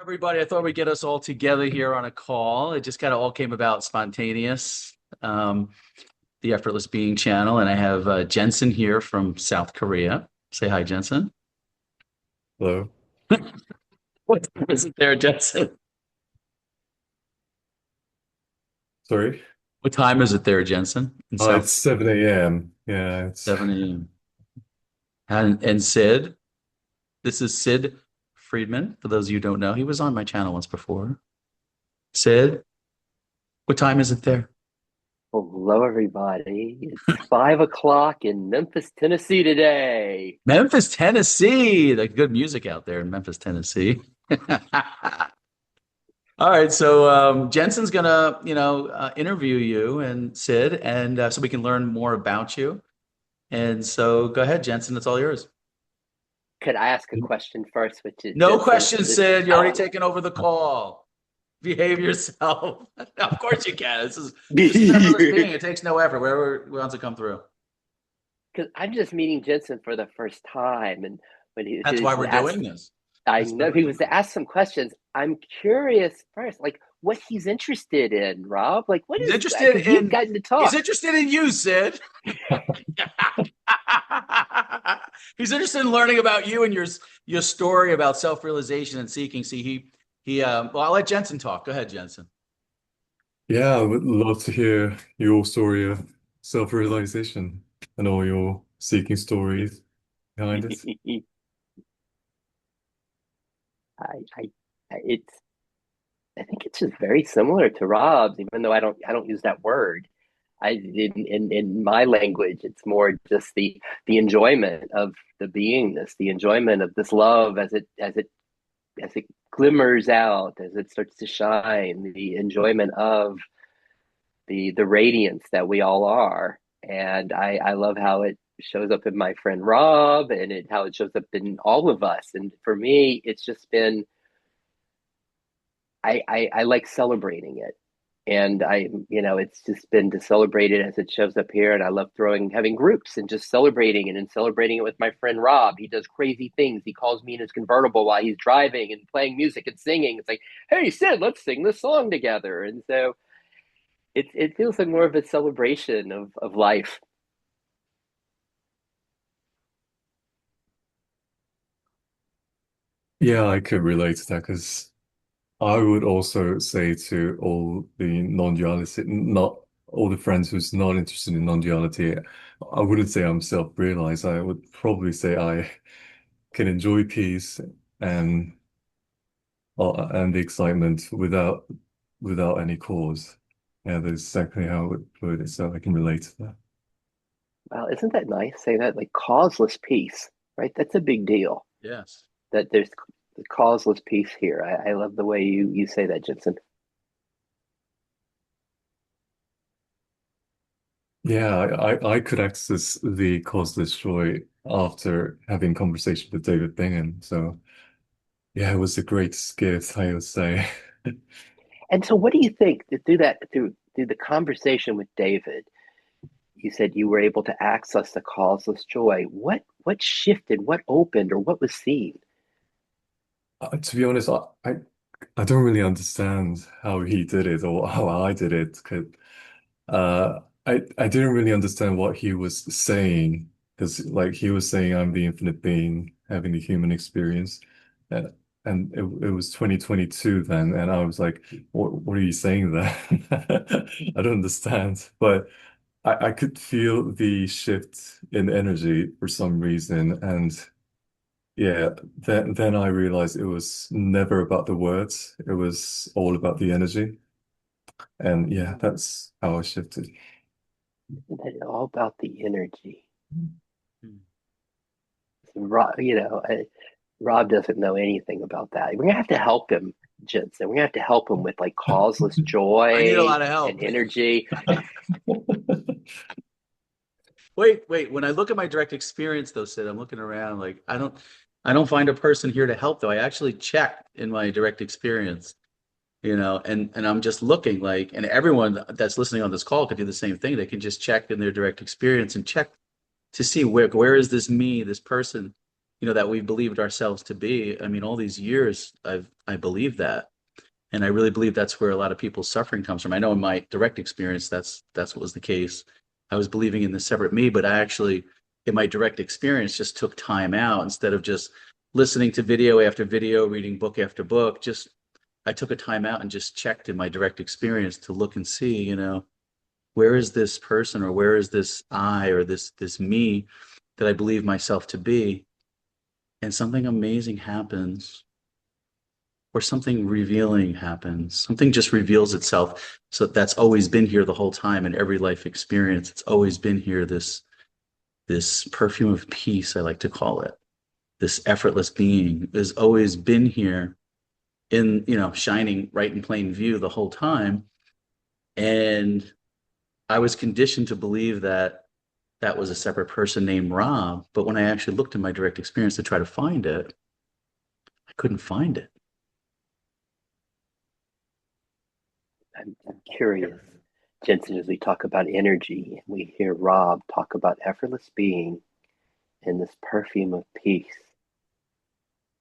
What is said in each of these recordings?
everybody. I thought we'd get us all together here on a call. It just kind of all came about spontaneous. Um, the Effortless Being channel, and I have Jenson here from South Korea. Say hi, Jenson. Hello. What time is it there, Jenson? Sorry. What time is it there, Jenson, in South? It's 7 a.m. Yeah, it's 7 a.m. And Sid, this is Sid Friedman. For those of you who don't know, he was on my channel once before. Sid, what time is it there? Hello, everybody. It's 5 o'clock in Memphis, Tennessee today. Memphis, Tennessee. Like good music out there in Memphis, Tennessee. All right, so Jensen's gonna, interview you and Sid, and so we can learn more about you. And so, go ahead, Jensen. It's all yours. Could I ask a question first, which is No just questions, Sid. You're already oh. taking over the call. Behave yourself. Of course you can. This is effortless being. It takes no effort. Wherever wants to come through. Because I'm just meeting Jensen for the first time, and when That's he why was we're asked, doing this. I That's why know we're he doing was to ask some questions. I'm curious first, like what he's interested in, Rob. Like what He's is interested because you've in gotten to he's talk. interested in you, Sid. He's interested in learning about you and your story about self-realization and seeking. See, well, I'll let Jensen talk. Go ahead, Jensen. yeah, I would love to hear your story of self-realization and all your seeking stories behind it. I, it's I think it's just very similar to Rob's, even though I don't use that word. In my language, it's more just the enjoyment of the beingness, the enjoyment of this love as it glimmers out, as it starts to shine, the enjoyment of the radiance that we all are. And I love how it shows up in my friend Rob and how it shows up in all of us. And for me, it's just been I like celebrating it. And it's just been to celebrate it as it shows up here. And I love having groups and just celebrating it and celebrating it with my friend Rob. He does crazy things. He calls me in his convertible while he's driving and playing music and singing. It's like, hey, Sid, let's sing this song together. And so it feels like more of a celebration of life. Yeah, I could relate to that because I would also say to all the non-duality, not all the friends who's not interested in non-duality, I wouldn't say I'm self-realized. I would probably say I can enjoy peace and and the excitement without any cause. Yeah, that's exactly how I would put it, so I can relate to that. Wow, isn't that nice? Say that like causeless peace, right? That's a big deal. Yes. That there's causeless peace here. I love the way you say that, Jensen. Yeah, I could access the causeless joy after having conversation with David Bingham. So yeah, it was a great gift, I would say. And so, what do you think that through the conversation with David? You said you were able to access the causeless joy. What shifted? What opened? Or what was seen? To be honest, I don't really understand how he did it or how I did it. 'Cause, I didn't really understand what he was saying because like he was saying I'm the infinite being having the human experience. And, and it was 2022 then, and I was like, what are you saying there? I don't understand. But I could feel the shift in energy for some reason. And yeah, then I realized it was never about the words. It was all about the energy. And yeah, that's how I shifted. Isn't that all about the energy? Hmm. Rob doesn't know anything about that. We're gonna have to help him, Jensen. We're gonna have to help him with like causeless I need a joy lot of and help. energy. Wait. When I look at my direct experience, though, Sid, I'm looking around like I don't find a person here to help, though. I actually checked in my direct experience, and I'm just looking like, and everyone that's listening on this call could do the same thing. They can just check in their direct experience and check to see where is this me, this person. that we believed ourselves to be. I mean, all these years I believed that. And I really believe that's where a lot of people's suffering comes from. I know in my direct experience, that's what was the case. I was believing in the separate me, but I actually, in my direct experience, just took time out instead of just listening to video after video, reading book after book. Just I took a time out and just checked in my direct experience to look and see, where is this person or where is this I or this me that I believe myself to be? And something amazing happens or something revealing happens. Something just reveals itself. So that's always been here the whole time in every life experience. It's always been here, this perfume of peace, I like to call it. This effortless being has always been here in, shining right in plain view the whole time. And I was conditioned to believe that that was a separate person named Rob. But when I actually looked in my direct experience to try to find it, I couldn't find it. I'm curious, Jensen, as we talk about energy, we hear Rob talk about effortless being and this perfume of peace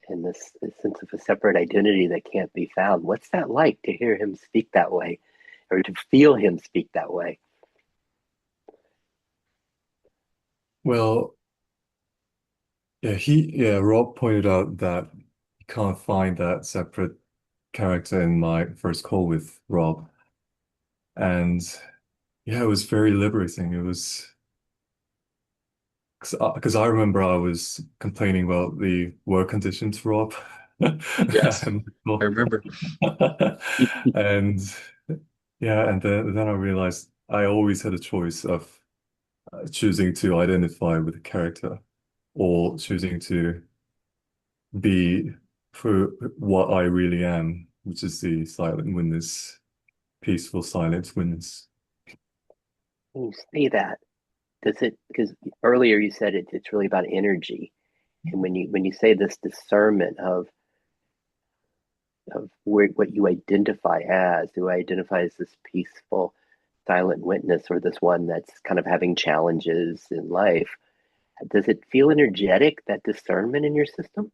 and this sense of a separate identity that can't be found. What's that like to hear him speak that way or to feel him speak that way? Well, Rob pointed out that you can't find that separate character in my first call with Rob. And yeah, it was very liberating. It was because I remember I was complaining about the work conditions for Rob. Yes, And, I remember. and yeah, and then I realized I always had a choice of choosing to identify with the character or choosing to be for what I really am, which is the silent witness, peaceful silent witness. When you say that, does it, because earlier you said it's really about energy. And when you say this discernment of what you identify as, do I identify as this peaceful, silent witness or this one that's kind of having challenges in life? Does it feel energetic, that discernment in your system?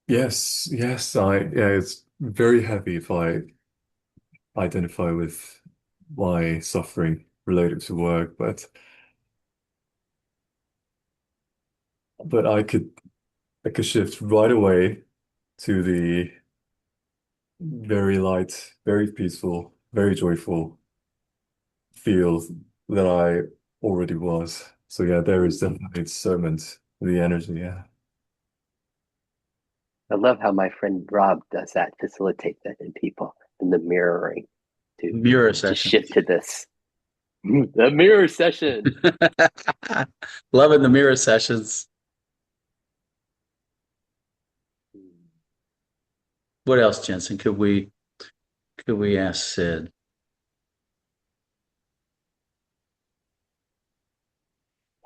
Yes, yeah, it's very heavy if I identify with my suffering related to work, but I could shift right away to the very light, very peaceful, very joyful feel that I already was. So yeah, there is definitely discernment, the energy, yeah. I love how my friend Rob does that, facilitate that in people, in the mirroring to Mirror to session. shift to this. The mirror session. Loving the mirror sessions. What else, Jensen? Could we ask Sid?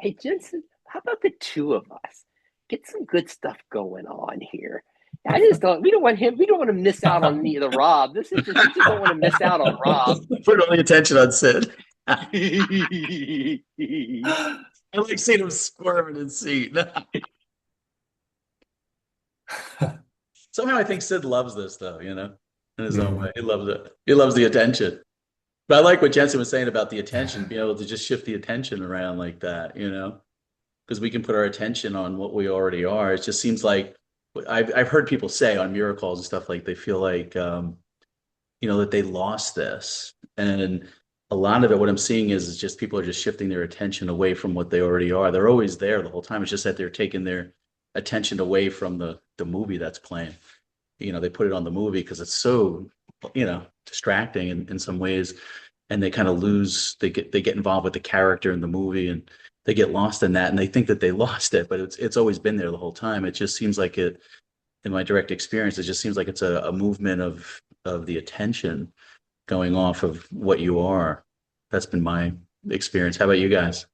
Hey, Jensen, how about the two of us? Get some good stuff going on here. I just don't. We don't want him. We don't want to miss out on any of the Rob. This is just. We just don't want to miss out on Rob. Put all the attention on Sid. I like seeing him squirm in his seat. Somehow I think Sid loves this though, in his own Mm. way. He loves it. He loves the attention. But I like what Jensen was saying about the attention, being able to just shift the attention around like that, because we can put our attention on what we already are. It just seems like I've heard people say on miracles and stuff like they feel like that they lost this. And a lot of it, what I'm seeing is just people are just shifting their attention away from what they already are. They're always there the whole time. It's just that they're taking their attention away from the movie that's playing. They put it on the movie because it's so, distracting in some ways. And they kind of lose, they get involved with the character in the movie and they get lost in that and they think that they lost it, but it's always been there the whole time. It just seems like it, in my direct experience, it just seems like it's a movement of the attention going off of what you are. That's been my experience. How about you guys?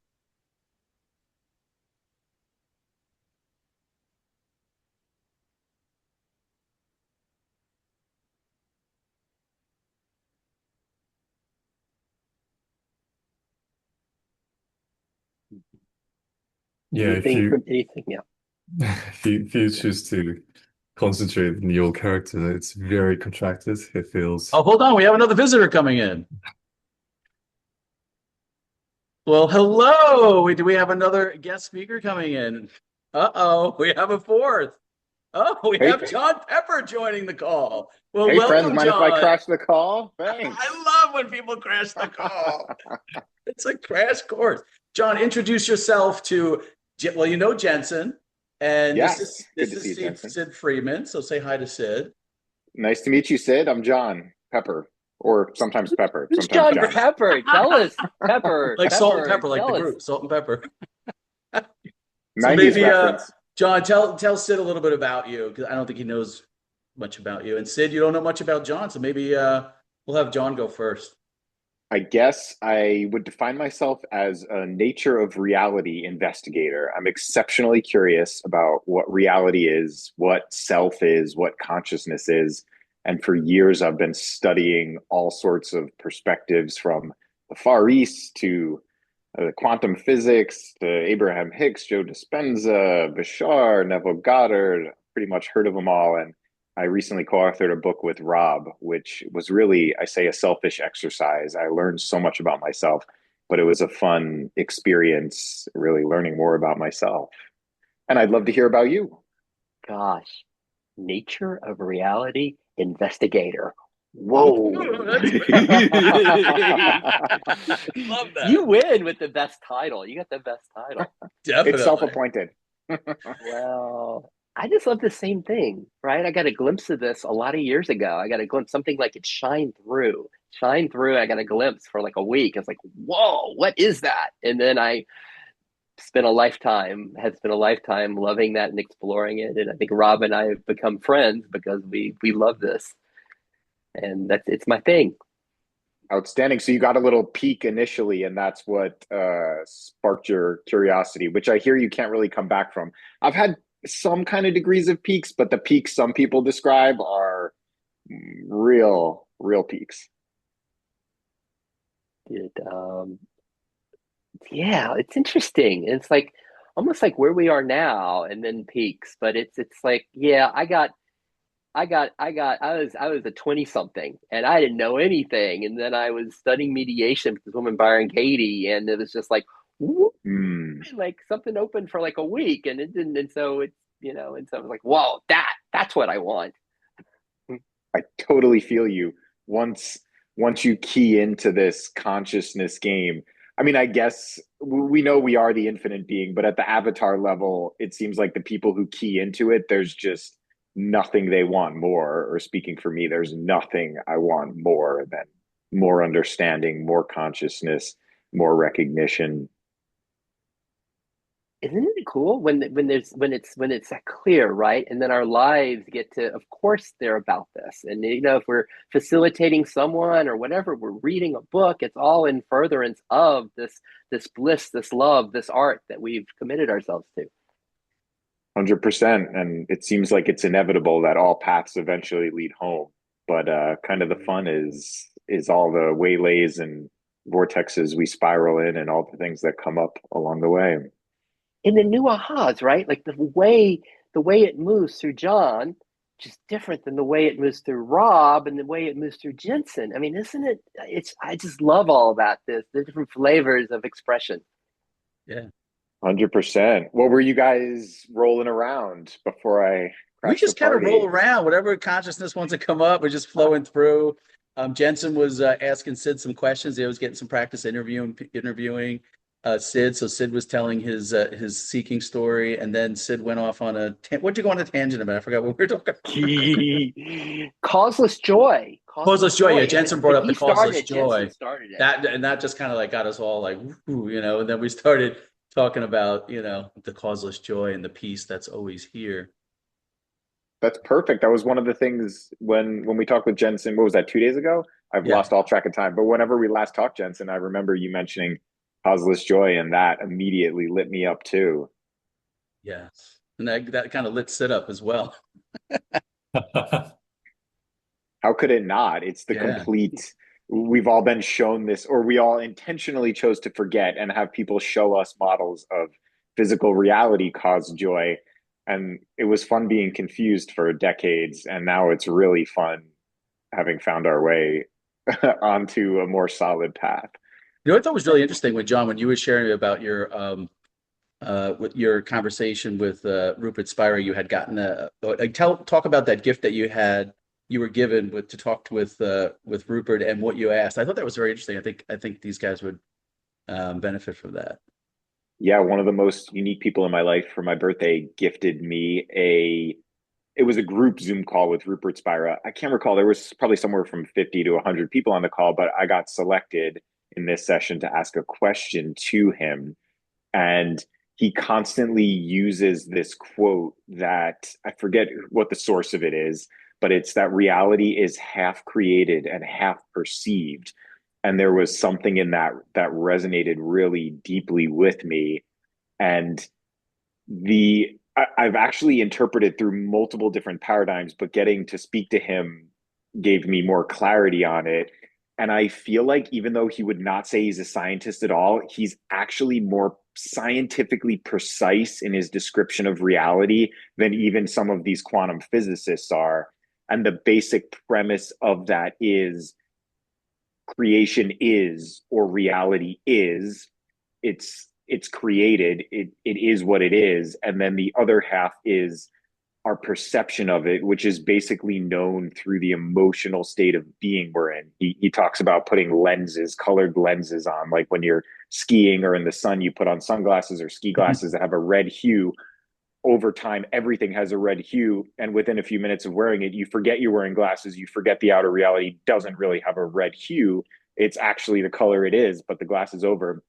Yeah, anything, yeah. if you choose to concentrate on your character, it's very contracted. It feels Oh, hold on. We have another visitor coming in. Well, hello. Do we have another guest speaker coming in? Uh-oh, we have a fourth. Oh, we Hey, have John Pepper joining the call. Well, hey, friends, welcome, mind if I John. crash the call? I Thanks. love when people crash the call. It's a crash course. John, introduce yourself to, well, you know Jenson, and this is Yes, good this to see is you, Jensen. Sid Freeman. So say hi to Sid. Nice to meet you, Sid. I'm John Pepper, or sometimes Pepper, Who's sometimes John John. Pepper? Tell us, Pepper, Like salt and Pepper, pepper, like the tell us. group, salt and pepper. So 90s maybe, reference. John, tell Sid a little bit about you because I don't think he knows much about you. And Sid, you don't know much about John, so maybe we'll have John go first. I guess I would define myself as a nature of reality investigator. I'm exceptionally curious about what reality is, what self is, what consciousness is. And for years, I've been studying all sorts of perspectives from the Far East to quantum physics to Abraham Hicks, Joe Dispenza, Bashar, Neville Goddard, pretty much heard of them all. And I recently co-authored a book with Rob, which was really, I say, a selfish exercise. I learned so much about myself, but it was a fun experience, really learning more about myself. And I'd love to hear about you. Gosh, nature of reality investigator. Oh, Whoa. that's love that. You win with the best title. You got the best title. It's Definitely. self-appointed. Well, I just love the same thing, right? I got a glimpse of this a lot of years ago. I got a glimpse, something like it shined through. Shine through. I got a glimpse for like a week. It's like, whoa, what is that? And then I had spent a lifetime loving that and exploring it. And I think Rob and I have become friends because we love this. And it's my thing. Outstanding. So you got a little peek initially, and that's what sparked your curiosity, which I hear you can't really come back from. I've had some kind of degrees of peaks, but the peaks some people describe are real peaks. It, yeah, it's interesting. It's like almost like where we are now and then peaks, but it's like, yeah, I was a 20 something and I didn't know anything. And then I was studying mediation with this woman, Byron Katie, and it was just like, whoop, Mm, like something opened for like a week and it didn't. And so it's, and so I was like, whoa, that's what I want. I totally feel you. Once once you key into this consciousness game, I mean, I guess we know we are the infinite being, but at the avatar level, it seems like the people who key into it, there's just nothing they want more. Or speaking for me, there's nothing I want more than more understanding, more consciousness, more recognition. Isn't it cool when it's that clear, right? And then our lives get to, of course, they're about this. And if we're facilitating someone or whatever, we're reading a book, it's all in furtherance of this bliss, this love, this art that we've committed ourselves to. 100%. And it seems like it's inevitable that all paths eventually lead home. But kind of the fun is all the waylays and vortexes we spiral in and all the things that come up along the way. And the new ahas, right? Like the way it moves through John, just different than the way it moves through Rob and the way it moves through Jensen. I mean, isn't it? I just love all of that. The different flavors of expression. Yeah. 100%. What were you guys rolling around before I We crashed the just kind of roll party? around. Whatever consciousness wants to come up, we're just flowing through. Jensen was asking Sid some questions. He was getting some practice interviewing Sid. So Sid was telling his seeking story, and then Sid went off on what'd you go on a tangent about? I forgot what we were talking about. Causeless joy. Causeless joy. Yeah, Jensen brought But up the causeless Jensen joy. started it. That just kind of like got us all like, and then we started talking about, the causeless joy and the peace that's always here. That's perfect. That was one of the things when we talked with Jensen, what was that, 2 days ago? I've Yeah. lost all track of time. But whenever we last talked, Jensen, I remember you mentioning causeless joy, and that immediately lit me up too. Yes. And that kind of lit Sid up as well. How could it not? It's the Yeah. complete, we've all been shown this, or we all intentionally chose to forget and have people show us models of physical reality caused joy. And it was fun being confused for decades. And now it's really fun having found our way onto a more solid path. You know, what I thought was really interesting when John, when you were sharing about with your conversation with Rupert Spira, you had gotten talk about that gift that you were given to talk with Rupert and what you asked. I thought that was very interesting. I think these guys would benefit from that. Yeah, one of the most unique people in my life for my birthday gifted me it was a group Zoom call with Rupert Spira. I can't recall. There was probably somewhere from 50 to 100 people on the call, but I got selected in this session to ask a question to him. And he constantly uses this quote that I forget what the source of it is, but it's that reality is half created and half perceived. And there was something in that resonated really deeply with me. And I've actually interpreted through multiple different paradigms, but getting to speak to him gave me more clarity on it. And I feel like even though he would not say he's a scientist at all, he's actually more scientifically precise in his description of reality than even some of these quantum physicists are. And the basic premise of that is creation is, or reality is, it's created, it is what it is. And then the other half is our perception of it, which is basically known through the emotional state of being we're in. He talks about putting lenses, colored lenses on, like when you're skiing or in the sun, you put on sunglasses or ski glasses that have a red hue. Over time, everything has a red hue. And within a few minutes of wearing it, you forget you're wearing glasses. You forget the outer reality doesn't really have a red hue. It's actually the color it is, but the glass is over.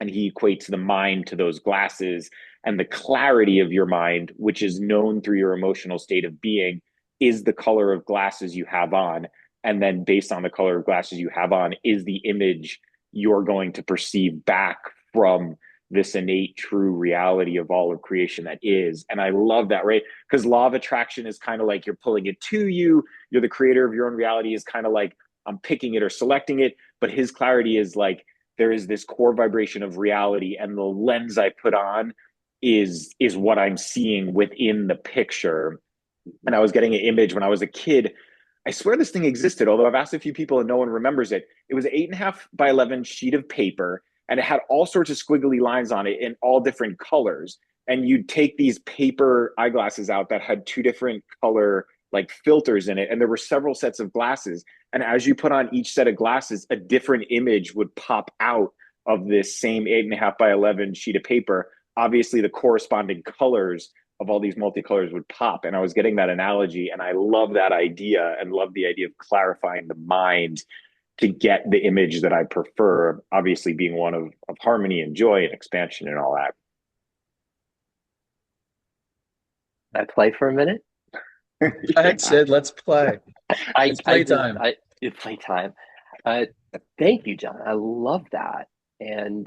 And he equates the mind to those glasses, and the clarity of your mind, which is known through your emotional state of being, is the color of glasses you have on. And then based on the color of glasses you have on is the image you're going to perceive back from this innate true reality of all of creation that is. And I love that, right? Because law of attraction is kind of like you're pulling it to you. You're the creator of your own reality, is kind of like I'm picking it or selecting it. But his clarity is like, there is this core vibration of reality, and the lens I put on is what I'm seeing within the picture. And I was getting an image when I was a kid. I swear this thing existed, although I've asked a few people and no one remembers it. It was an 8.5 by 11 sheet of paper, and it had all sorts of squiggly lines on it in all different colors. And you'd take these paper eyeglasses out that had two different color like filters in it, and there were several sets of glasses. And as you put on each set of glasses, a different image would pop out of this same 8.5 by 11 sheet of paper. Obviously, the corresponding colors of all these multicolors would pop. And I was getting that analogy, and I love that idea, and love the idea of clarifying the mind to get the image that I prefer, obviously being one of harmony and joy and expansion and all that. I play for a minute. Go ahead, Sid. Let's play. It's playtime. It's playtime. Thank you, John. I love that. And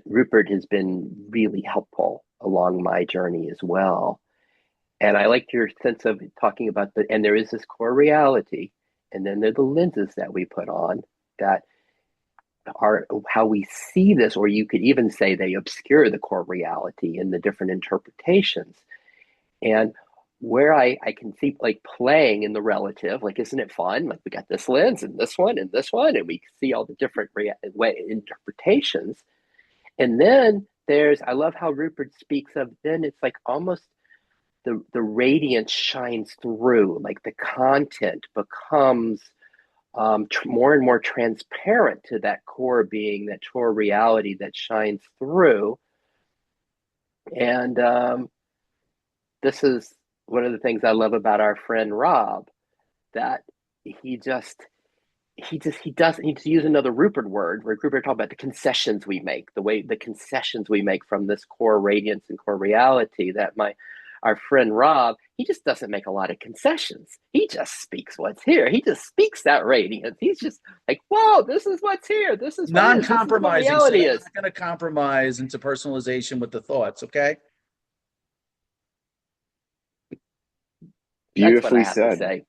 Rupert has been really helpful along my journey as well. And I liked your sense of talking about and there is this core reality, and then there are the lenses that we put on that are how we see this, or you could even say they obscure the core reality in the different interpretations. And where I can see like playing in the relative, like, isn't it fun? Like we got this lens and this one and this one, and we see all the different interpretations. And then I love how Rupert speaks of, then it's like almost the radiance shines through, like the content becomes more and more transparent to that core being, that core reality that shines through. And this is one of the things I love about our friend Rob, that he doesn't, to use another Rupert word, where Rupert talked about the concessions we make, the concessions we make from this core radiance and core reality, that our friend Rob, he just doesn't make a lot of concessions. He just speaks what's here. He just speaks that radiance. He's just like, whoa, this is what's here. This is what non-compromising. reality So is. I'm not going to compromise into personalization with the thoughts, okay? Beautifully That's what I have said. to say.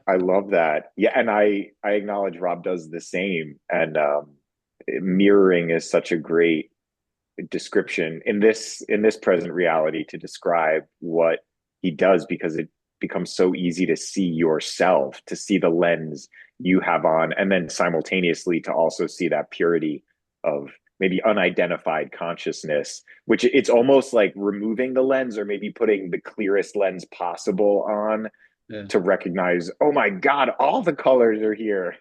I love that. Yeah, and I acknowledge Rob does the same, and mirroring is such a great description in this present reality to describe what he does, because it becomes so easy to see yourself, to see the lens you have on, and then simultaneously to also see that purity of maybe unidentified consciousness, which it's almost like removing the lens or maybe putting the clearest lens possible on Yeah. to recognize, oh my God, all the colors are here.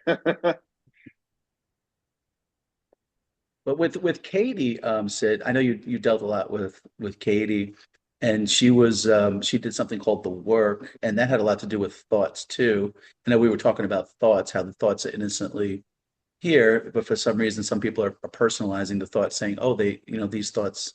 But with Katie, Sid, I know you dealt a lot with Katie, and she did something called the work, and that had a lot to do with thoughts too. I know we were talking about thoughts, how the thoughts are innocently here, but for some reason, some people are personalizing the thoughts, saying, "Oh, these thoughts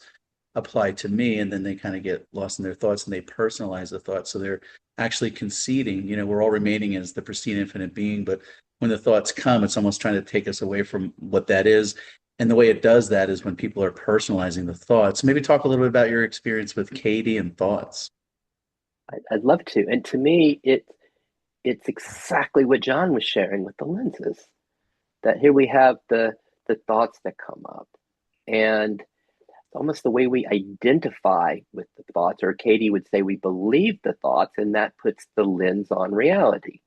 apply to me," and then they kind of get lost in their thoughts and they personalize the thoughts. So they're actually conceding, we're all remaining as the pristine infinite being, but when the thoughts come, it's almost trying to take us away from what that is. And the way it does that is when people are personalizing the thoughts. Maybe talk a little bit about your experience with Katie and thoughts. I'd love to. And to me, it's exactly what John was sharing with the lenses. That here we have the thoughts that come up, and almost the way we identify with the thoughts, or Katie would say we believe the thoughts, and that puts the lens on reality.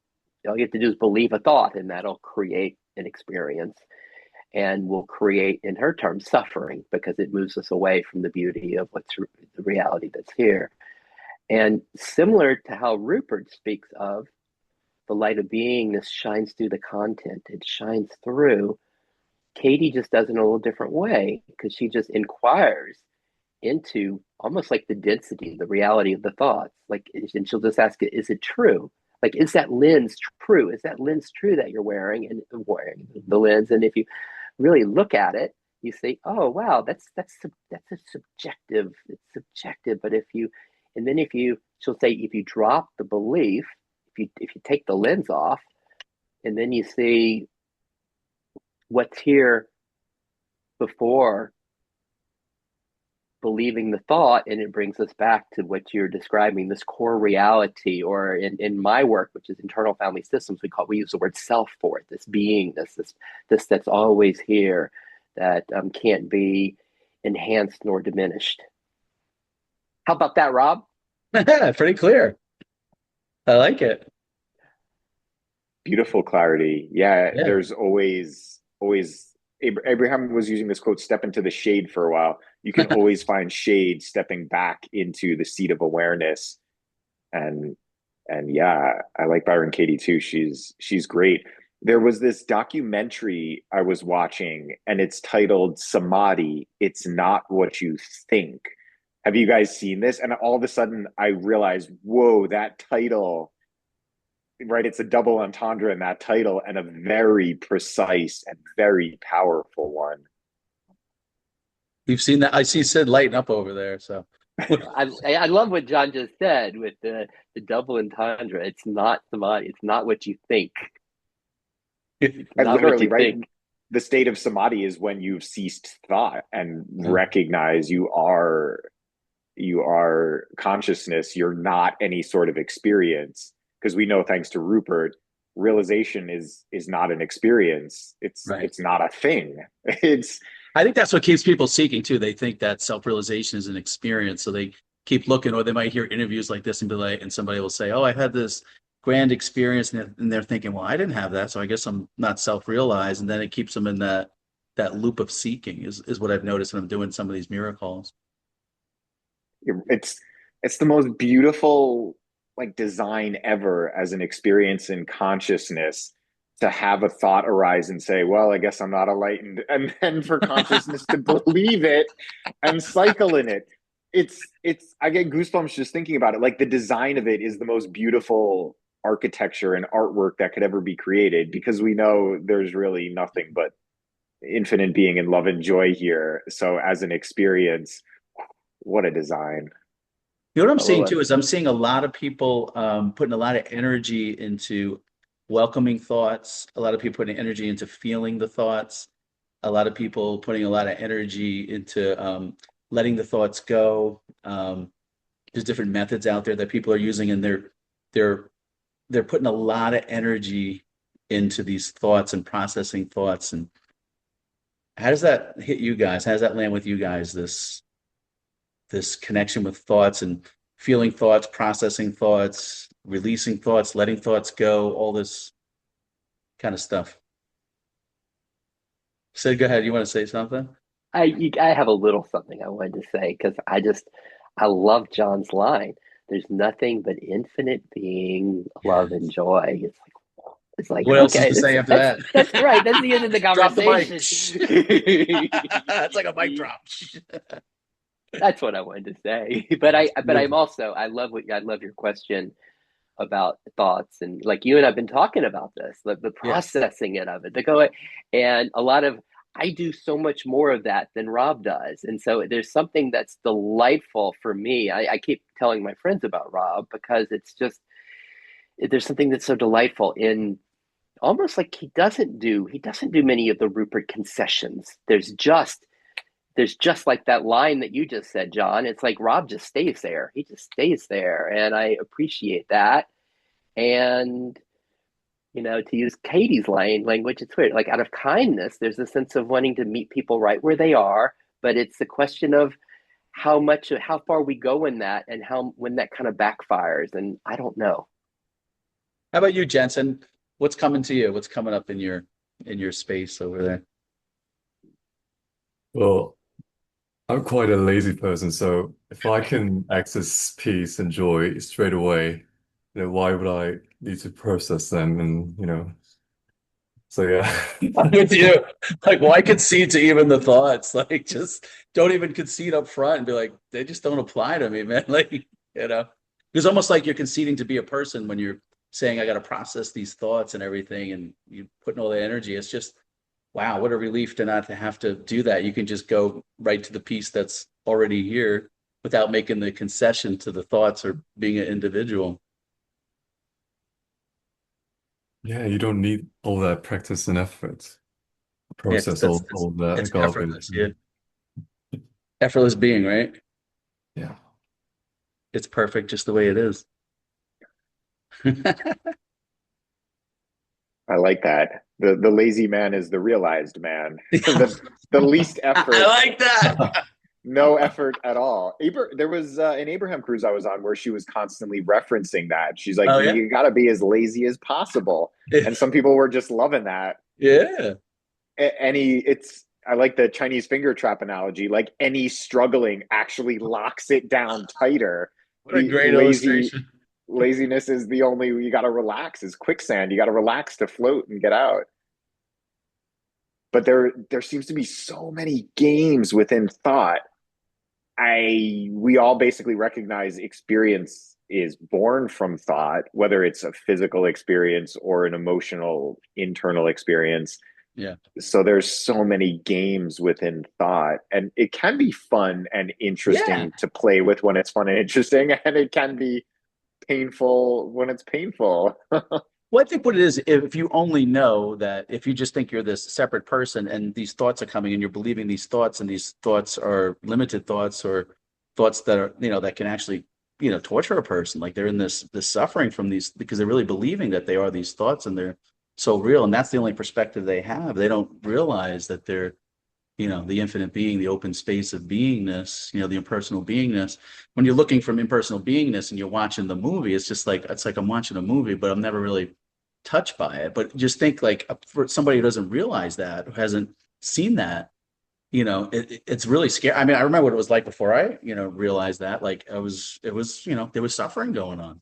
All you have to do is believe a thought, and that'll create an experience and will create, in her terms, suffering, because it moves us away from the beauty of what's the reality that's here. And similar to how Rupert speaks of the light of beingness shines through the content, it shines through. Katie just does it in a little different way, because she just inquires into almost like the density, the reality of the thoughts. Like, and she'll just ask it, is it true? Like, is that lens true? Is that lens true that you're wearing and wearing the lens? And if you really look at it, you say, oh wow, that's a subjective. It's subjective. But she'll say, if you drop the belief, if you take the lens off, and then you see what's here before believing the thought, and it brings us back to what you're describing, this core reality, or in my work, which is internal family systems, we use the word self for it, this beingness, this that's always here, that can't be enhanced nor diminished. How about that, Rob? Pretty clear. I like it. Beautiful clarity. Yeah, Yeah. there's always Abraham was using this quote, step into the shade for a while. You can always find shade stepping back into the seat of awareness. And yeah, I like Byron Katie too. She's great. There was this documentary I was watching, and it's titled Samadhi, It's Not What You Think. Have you guys seen this? And all of a sudden I realized, whoa, that title, right? It's a double entendre in that title, and a very precise and very powerful one. You've seen that. I see Sid lighting up over there. So I love what John just said with the double entendre. It's not samadhi. It's not what you think. It's And not what literally, you right? think. The state of samadhi is when you've ceased thought and recognize you are consciousness. You're not any sort of experience, because we know, thanks to Rupert, realization is not an experience. right. It's not a thing. It's I think that's what keeps people seeking too. They think that self-realization is an experience, so they keep looking, or they might hear interviews like this and be like, and somebody will say, "Oh, I had this grand experience," and they're thinking, "Well, I didn't have that, so I guess I'm not self-realized." And then it keeps them in that loop of seeking. Is what I've noticed when I'm doing some of these miracles. it's it's the most beautiful like design ever as an experience in consciousness, to have a thought arise and say, well, I guess I'm not enlightened, and then for consciousness to believe it and cycle in it. It's I get goosebumps just thinking about it. Like, the design of it is the most beautiful architecture and artwork that could ever be created, because we know there's really nothing but infinite being and love and joy here. So as an experience, what a design. You know what I'm I seeing love too it. is I'm seeing a lot of people putting a lot of energy into welcoming thoughts, a lot of people putting energy into feeling the thoughts, a lot of people putting a lot of energy into letting the thoughts go. There's different methods out there that people are using, and they're putting a lot of energy into these thoughts and processing thoughts. And How does that hit you guys? How does that land with you guys? This connection with thoughts and feeling thoughts, processing thoughts, releasing thoughts, letting thoughts go, all this kind of stuff. Sid, go ahead. You want to say something? I have a little something I wanted to say because I love John's line. There's nothing but infinite being, Yeah. love, and joy. It's like What else is okay, to say after that's that? right. That's the end of the Drop the mic. conversation. It's like a mic drop. That's what I wanted to say. That's But I'm beautiful. also I love your question about thoughts and like you and I've been talking about this, the Yeah. processing it of it, the go and a lot of I do so much more of that than Rob does. And so there's something that's delightful for me. I keep telling my friends about Rob because it's just there's something that's so delightful in almost like he doesn't do many of the Rupert concessions. There's just like that line that you just said, John. It's like Rob just stays there. He just stays there. And I appreciate that. And, to use Katie's language, it's weird. Like out of kindness, there's a sense of wanting to meet people right where they are. But it's a question of how far we go in that and when that kind of backfires. And I don't know. How about you, Jensen? What's coming to you? What's coming up in your space over there? Well, I'm quite a lazy person, so if I can access peace and joy straight away, why would I need to process them? And so I'm yeah. with you. Like, why concede to even the thoughts? Like, just don't even concede up front and be like, they just don't apply to me, man. Like, it's almost like you're conceding to be a person when you're saying, I got to process these thoughts and everything, and you putting all the energy. It's just, wow, what a relief to not to have to do that. You can just go right to the piece that's already here without making the concession to the thoughts or being an individual. Yeah, you don't need all that practice and effort to Yeah, because process all that it's garbage. effortless. Yeah, effortless being, right? Yeah. It's perfect just the way it is. I like that. The lazy man is the realized man. The least I effort, like that. no effort at all. There was an Abraham cruise I was on where she was constantly referencing that. She's like, Oh yeah, you got to be as lazy as possible. And some people were just loving that. yeah. I like the Chinese finger trap analogy. Like any struggling actually locks it down tighter. What a The great illustration. laziness is the only you got to relax is quicksand. You got to relax to float and get out. But there seems to be so many games within thought. We all basically recognize experience is born from thought, whether it's a physical experience or an emotional internal experience. Yeah, So there's so many games within thought, and it can be fun and yeah. interesting to play with when it's fun and interesting, and it can be painful when it's painful. Well, I think what it is, if you only know that, if you just think you're this separate person and these thoughts are coming and you're believing these thoughts and these thoughts are limited thoughts or thoughts that are, that can actually, torture a person. Like they're in this suffering from these because they're really believing that they are these thoughts and they're so real. And that's the only perspective they have. They don't realize that they're, the infinite being, the open space of beingness, the impersonal beingness. When you're looking from impersonal beingness and you're watching the movie, it's like I'm watching a movie, but I'm never really touched by it. But just think like for somebody who doesn't realize that, who hasn't seen that, it's really scary. I mean, I remember what it was like before I, realized that. Like it was, there was suffering going on.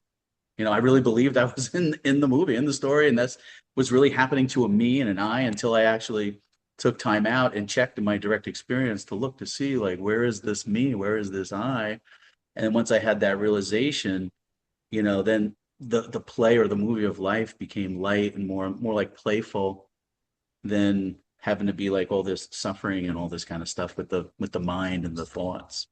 I really believed I was in the movie, in the story, and that's was really happening to a me and an I until I actually took time out and checked in my direct experience to look to see like where is this me, where is this I, and then once I had that realization, then the play or the movie of life became light and more like playful than having to be like all this suffering and all this kind of stuff with the mind and the thoughts.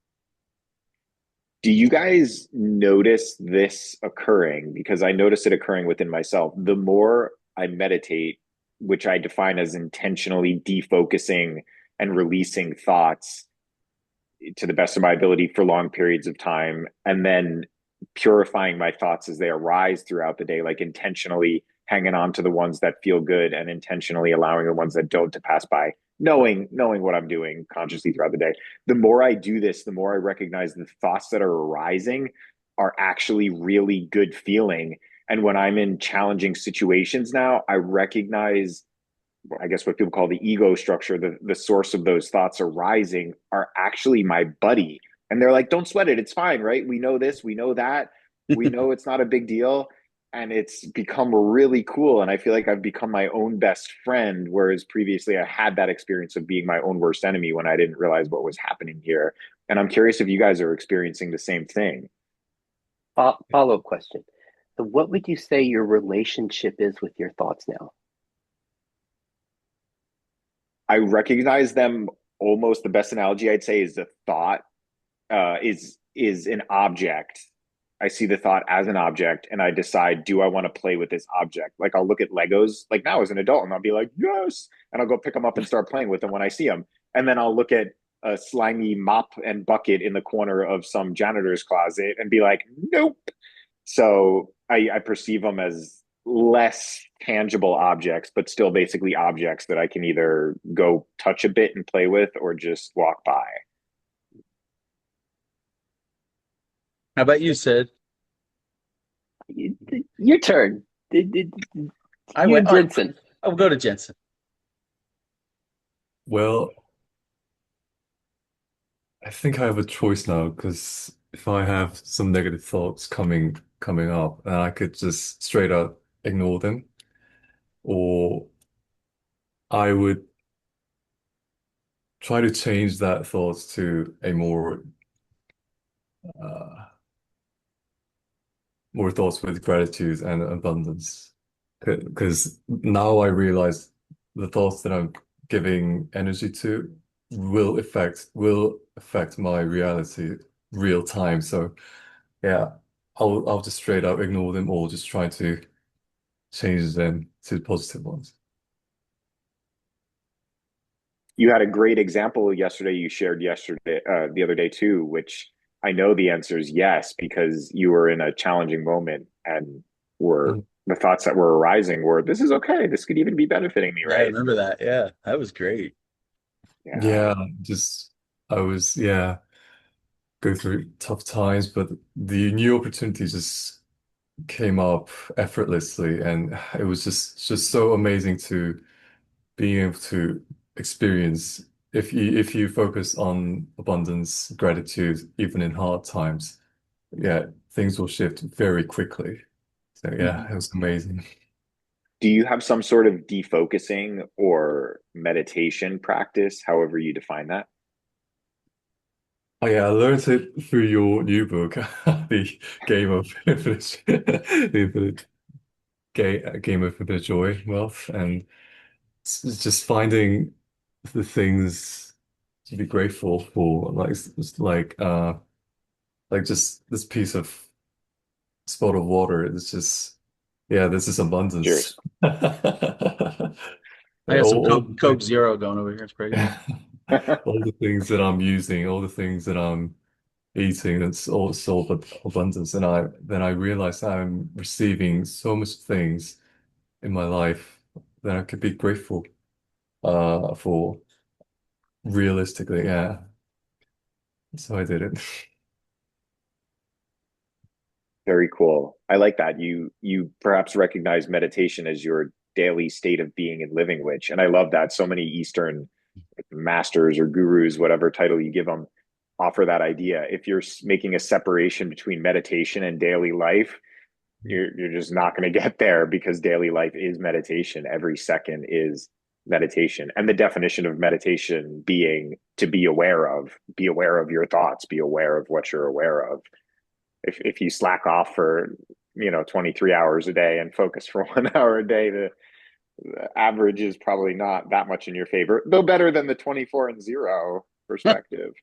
Do you guys notice this occurring? Because I notice it occurring within myself. The more I meditate, which I define as intentionally defocusing and releasing thoughts to the best of my ability for long periods of time, and then purifying my thoughts as they arise throughout the day, like intentionally hanging on to the ones that feel good and intentionally allowing the ones that don't to pass by. knowing what I'm doing consciously throughout the day. The more I do this, the more I recognize the thoughts that are arising are actually really good feeling. And when I'm in challenging situations now, I recognize, I guess, what people call the ego structure, the source of those thoughts arising are actually my buddy. And they're like, don't sweat it. It's fine, right? We know this, we know that, we know it's not a big deal. And it's become really cool. And I feel like I've become my own best friend, whereas previously I had that experience of being my own worst enemy when I didn't realize what was happening here. And I'm curious if you guys are experiencing the same thing. Follow-up question. So what would you say your relationship is with your thoughts now? I recognize them almost, the best analogy I'd say is the thought is an object. I see the thought as an object and I decide, do I want to play with this object? Like I'll look at Legos like now as an adult and I'll be like, yes. And I'll go pick them up and start playing with them when I see them. And then I'll look at a slimy mop and bucket in the corner of some janitor's closet and be like, nope. So I perceive them as less tangible objects, but still basically objects that I can either go touch a bit and play with or just walk by. How about you, Sid? Your turn. I You went. and All right, Jenson. I'll go to Jensen. Well, I think I have a choice now because if I have some negative thoughts coming up, I could just straight up ignore them, or I would try to change that thought to a uh, more thoughts with gratitude and abundance. Because now I realize the thoughts that I'm giving energy to will affect my reality real time. So yeah, I'll just straight up ignore them or just try to change them to positive ones. You had a great example yesterday. You shared yesterday, the other day too, which I know the answer is yes, because you were in a challenging moment and were Mhm. the thoughts that were arising were, this is okay. This could even be benefiting me, Yeah, I right? remember that. Yeah, that was great. Yeah. Yeah, just I was yeah go through tough times, but the new opportunities just came up effortlessly, and it was just so amazing to being able to experience. If you focus on abundance, gratitude, even in hard times, yeah, things will shift very quickly. So yeah, Mhm. it was amazing. Do you have some sort of defocusing or meditation practice, however you define that? Oh yeah, I learned it through your new book, the Game of Infinite Game of Infinite Joy, Wealth, and it's just finding the things to be grateful for, like just this piece of spot of water. It's just yeah, this is abundance. Cheers. I got some All Coke Zero going over here. It's pretty good. all the things that I'm using, all the things that I'm eating, it's all so abundance. And I realized I'm receiving so much things in my life that I could be grateful for realistically, yeah. So I did it. Very cool. I like that. You perhaps recognize meditation as your daily state of being and living, which, and I love that so many Eastern masters or gurus, whatever title you give them, offer that idea. If you're making a separation between meditation and daily life, you're just not going to get there because daily life is meditation. Every second is meditation. And the definition of meditation being to be aware of your thoughts, be aware of what you're aware of. If you slack off for 23 hours a day and focus for 1 hour a day, the average is probably not that much in your favor, though better than the 24 and 0 perspective.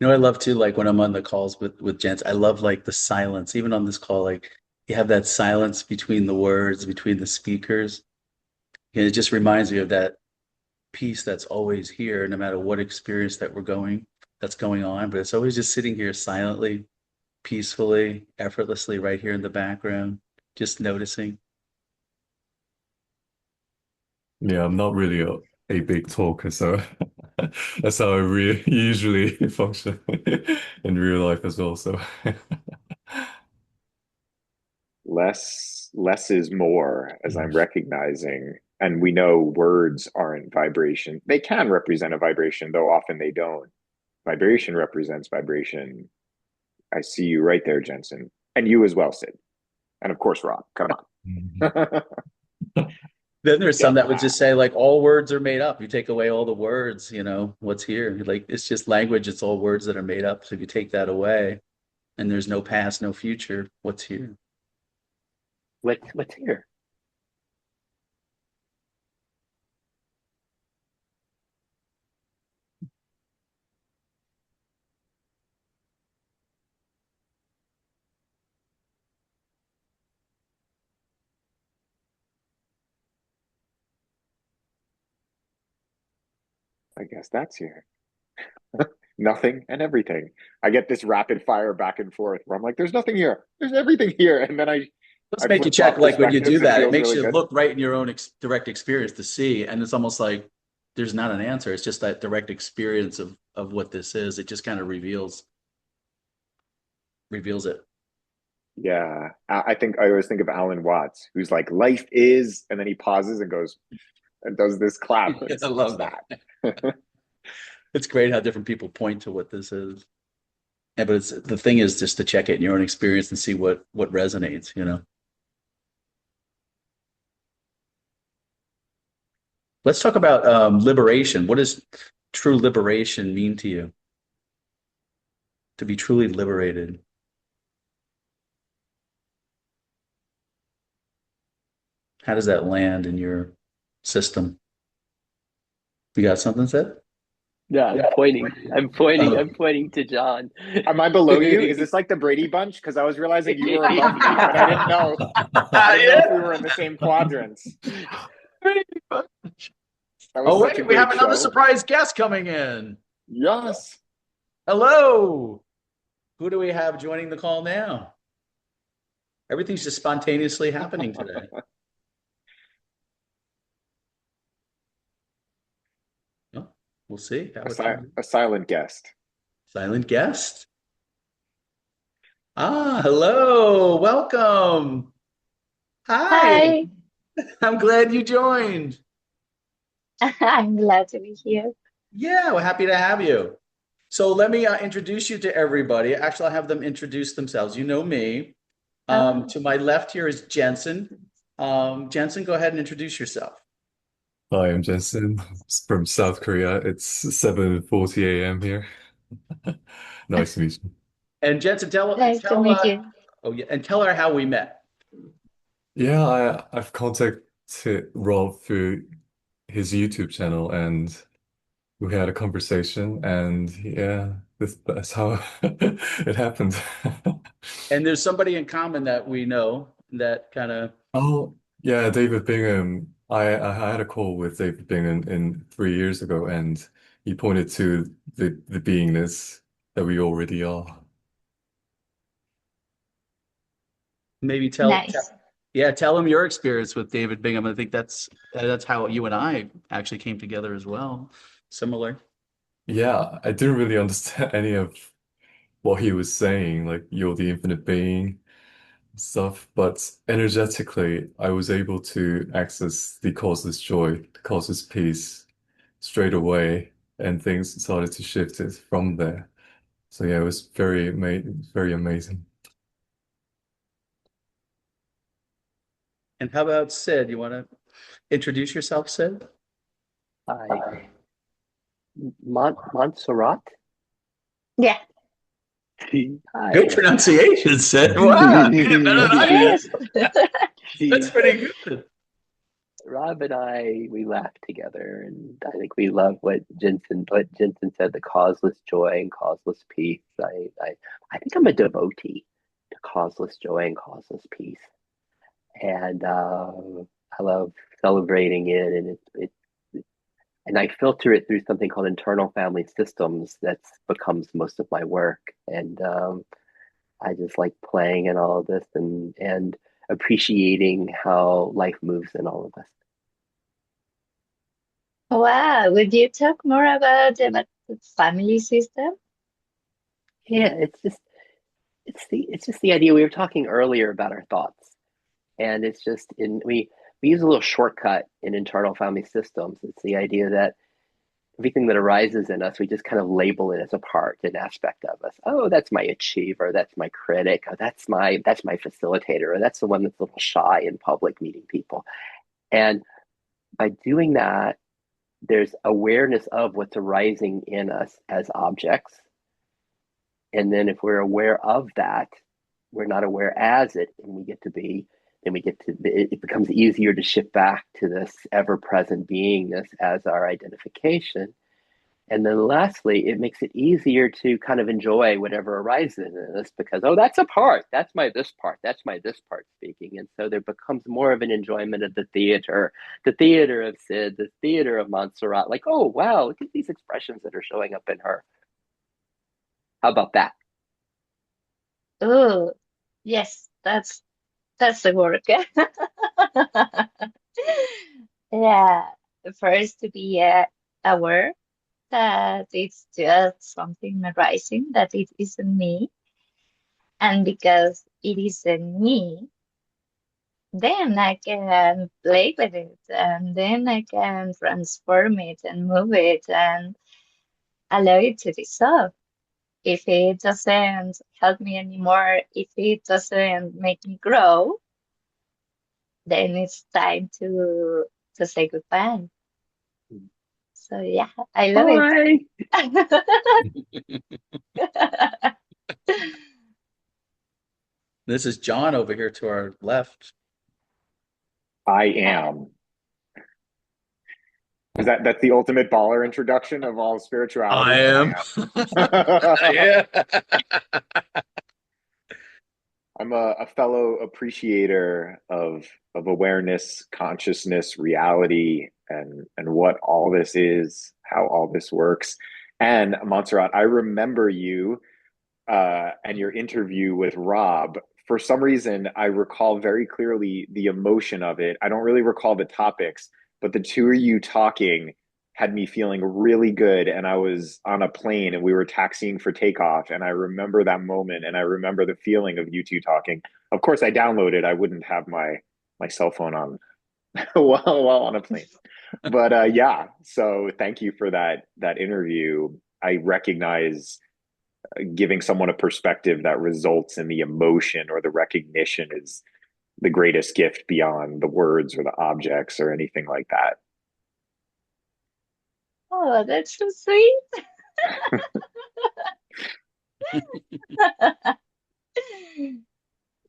I love too, like when I'm on the calls with gents, I love like the silence. Even on this call, like you have that silence between the words, between the speakers. And it just reminds me of that peace that's always here, no matter what experience that's going on. But it's always just sitting here silently, peacefully, effortlessly, right here in the background. just noticing. Yeah, I'm not really a big talker, so that's how I usually function in real life as well. So Less is more, as I'm recognizing. And we know words aren't vibration. They can represent a vibration, though often they don't. Vibration represents vibration. I see you right there, Jensen. And you as well, Sid. And of course, Rob. Come on. Then there's some Get that would that. just say like all words are made up. You take away all the words, what's here? Like it's just language, it's all words that are made up. So if you take that away and there's no past, no future, what's here? What's here? I guess that's here. Nothing and everything. I get this rapid fire back and forth where I'm like, there's nothing here. There's everything here. And then Let's I make you flip check flop like when you do perspectives. It that, it feels makes really you good. look right in your own direct experience to see. And it's almost like there's not an answer. It's just that direct experience of what this is. It just kind of reveals it. Yeah. I think I always think of Alan Watts, who's like, life is, and then he pauses and goes and does this clap. I love that. It's great how different people point to what this is. Yeah, but the thing is just to check it in your own experience and see what resonates. Let's talk about liberation. What does true liberation mean to you? To be truly liberated. How does that land in your system? You got something said? Yeah, I'm pointing. Oh. I'm pointing to John. Am I below you? Is this like the Brady Bunch? Because I was realizing you were above me, but I didn't know. I didn't know if we were in the same quadrants. That was Oh, such a wait, we great have another show. surprise guest coming in. Yes. Hello. Who do we have joining the call now? Everything's just spontaneously happening today. Oh, we'll see. A silent guest. Silent guest. Hello. Welcome. Hi. Hi, I'm glad you joined. I'm glad to be here. Yeah, we're happy to have you. So let me introduce you to everybody. Actually, I'll have them introduce themselves. You know me. Oh, To my left here is Jensen. Jensen, go ahead and introduce yourself. Hi, I'm Jenson from South Korea. It's 7:40 a.m. here. Nice to meet you. And Jensen, nice to meet you. oh yeah, and tell her how we met. Yeah, I've contacted Rob through his YouTube channel and we had a conversation and yeah, that's how it happened. And there's somebody in common that we know that kind of. Oh, yeah, David Bingham. I had a call with David Bingham in 3 years ago, and he pointed to the beingness that we already are. Maybe Nice. yeah, tell him your experience with David Bingham. I think that's how you and I actually came together as well. Similar. Yeah, I didn't really understand any of what he was saying, like you're the infinite being stuff, but energetically, I was able to access the causeless joy, the causeless peace straight away, and things started to shift it from there. So yeah, it was very amazing. And how about Sid? You want to introduce yourself, Sid? Hi, Montserrat. Yeah. Hi. Good pronunciation, Sid. Wow, you did it better than I Yes. did. That's pretty good. Rob and I, we laughed together, and I think we love what Jensen said, the causeless joy and causeless peace. I think I'm a devotee to causeless joy and causeless peace, and I love celebrating it, and and I filter it through something called internal family systems. That's becomes most of my work, and I just like playing in all of this, and appreciating how life moves in all of us. Wow, would you talk more about the family system? Yeah, it's just the idea we were talking earlier about our thoughts. And it's just we use a little shortcut in internal family systems. It's the idea that everything that arises in us, we just kind of label it as a part, an aspect of us. Oh, that's my achiever, that's my critic, oh, that's my facilitator, or that's the one that's a little shy in public meeting people. And by doing that, there's awareness of what's arising in us as objects. And then if we're aware of that, we're not aware as it, and we get to be, then it becomes easier to shift back to this ever-present beingness as our identification. And then lastly, it makes it easier to kind of enjoy whatever arises in us because, oh, that's a part. That's my this part. That's my this part speaking. And so there becomes more of an enjoyment of the theater of Sid, the theater of Montserrat. Like, oh, wow, look at these expressions that are showing up in her. How about that? Oh, yes, that's the work. Yeah, first to be aware that it's just something arising, that it isn't me. And because it isn't me, then I can play with it and then I can transform it and move it and allow it to dissolve. If it doesn't help me anymore, if it doesn't make me grow, then it's time to say goodbye. So yeah, I love Bye. it. This is John over here to our left. I am. That's the ultimate baller introduction of all spirituality? I am. Yeah. I'm a fellow appreciator of awareness, consciousness, reality, and what all this is, how all this works. And Montserrat, I remember you and your interview with Rob. For some reason, I recall very clearly the emotion of it. I don't really recall the topics, but the two of you talking had me feeling really good. And I was on a plane and we were taxiing for takeoff. And I remember that moment and I remember the feeling of you two talking. Of course, I downloaded. I wouldn't have my cell phone on while on a plane. But yeah, so thank you for that interview. I recognize giving someone a perspective that results in the emotion or the recognition is the greatest gift beyond the words or the objects or anything like that. Oh, that's so sweet.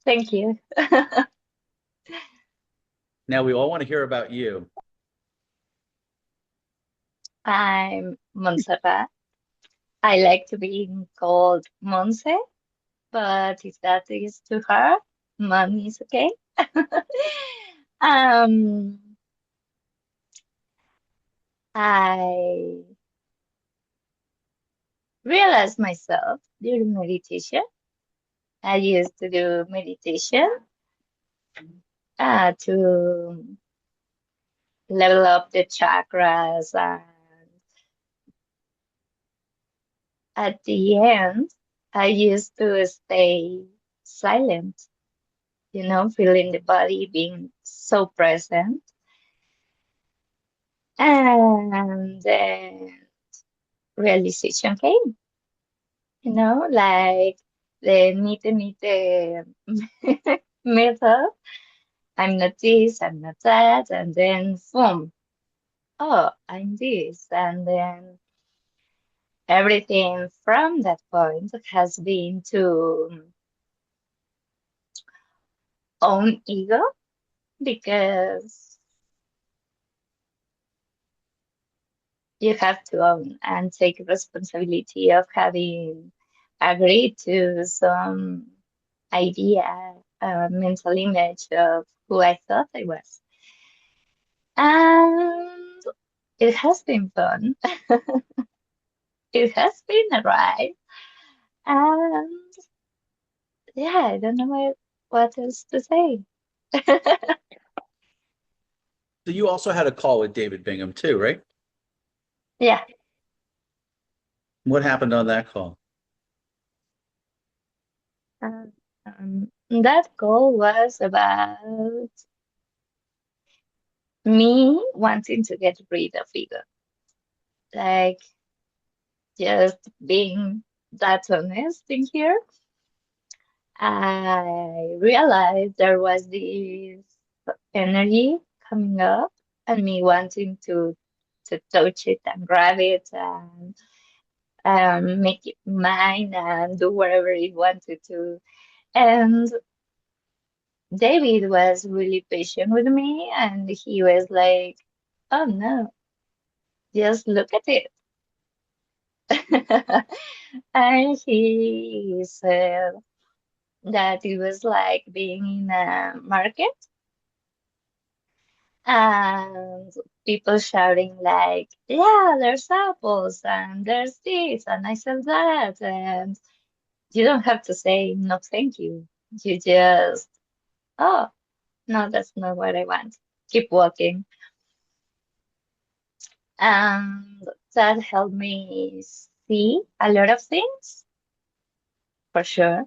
Thank you. Now we all want to hear about you. I'm Montserrat. I like to be called Monse, but if that is too hard, Mom is okay. um, I realized myself during meditation. I used to do meditation to level up the chakras, and at the end, I used to stay silent, feeling the body being so present. And then realization came, like the meet method. I'm not this, I'm not that, and then boom, oh, I'm this. And then everything from that point has been to own ego, because you have to own and take responsibility of having agreed to some idea, mental image of who I thought I was. And it has been fun. It has been a ride. And yeah, I don't know what else to say. So you also had a call with David Bingham too, right? Yeah. What happened on that call? That goal was about me wanting to get rid of ego, like just being that honest in here. I realized there was this energy coming up and me wanting to touch it and grab it and make it mine and do whatever it wanted to. And David was really patient with me and he was like, oh no, just look at it. And he said that it was like being in a market and people shouting like, yeah, there's apples and there's this and I said that. And you don't have to say no, thank you. You just, oh, no, that's not what I want. Keep walking. And that helped me see a lot of things for sure,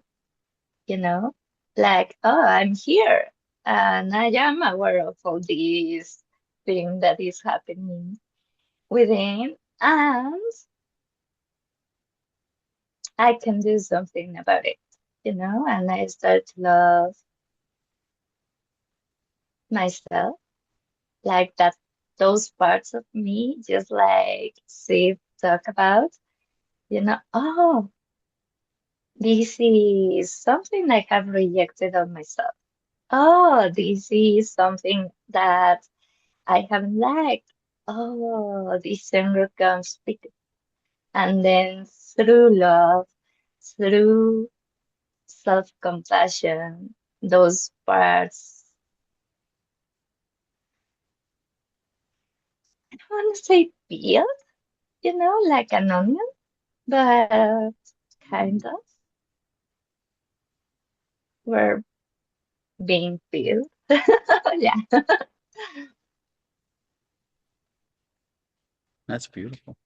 you know, like, oh, I'm here and I am aware of all these thing that is happening within, and I can do something about it, and I start to love myself, like that, those parts of me, just like Steve talk about, oh, this is something I have rejected of myself. Oh, this is something that I haven't liked. Oh, this anger comes because, and then through love, through self-compassion, those parts, I don't want to say peeled, like an onion, but kind of were being peeled. Yeah. That's beautiful.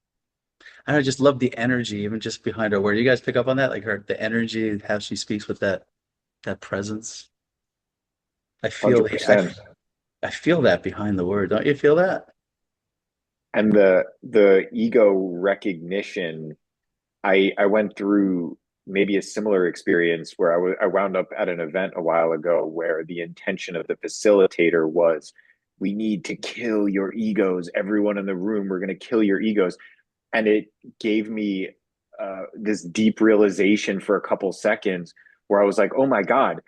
I just love the energy, even just behind her word. You guys pick up on that? Like the energy, how she speaks with that presence. I feel I, 100%. I feel that behind the word. Don't you feel that? And the ego recognition, I went through maybe a similar experience where I wound up at an event a while ago where the intention of the facilitator was, we need to kill your egos. Everyone in the room, we're going to kill your egos. And it gave me this deep realization for a couple seconds where I was like, oh my God,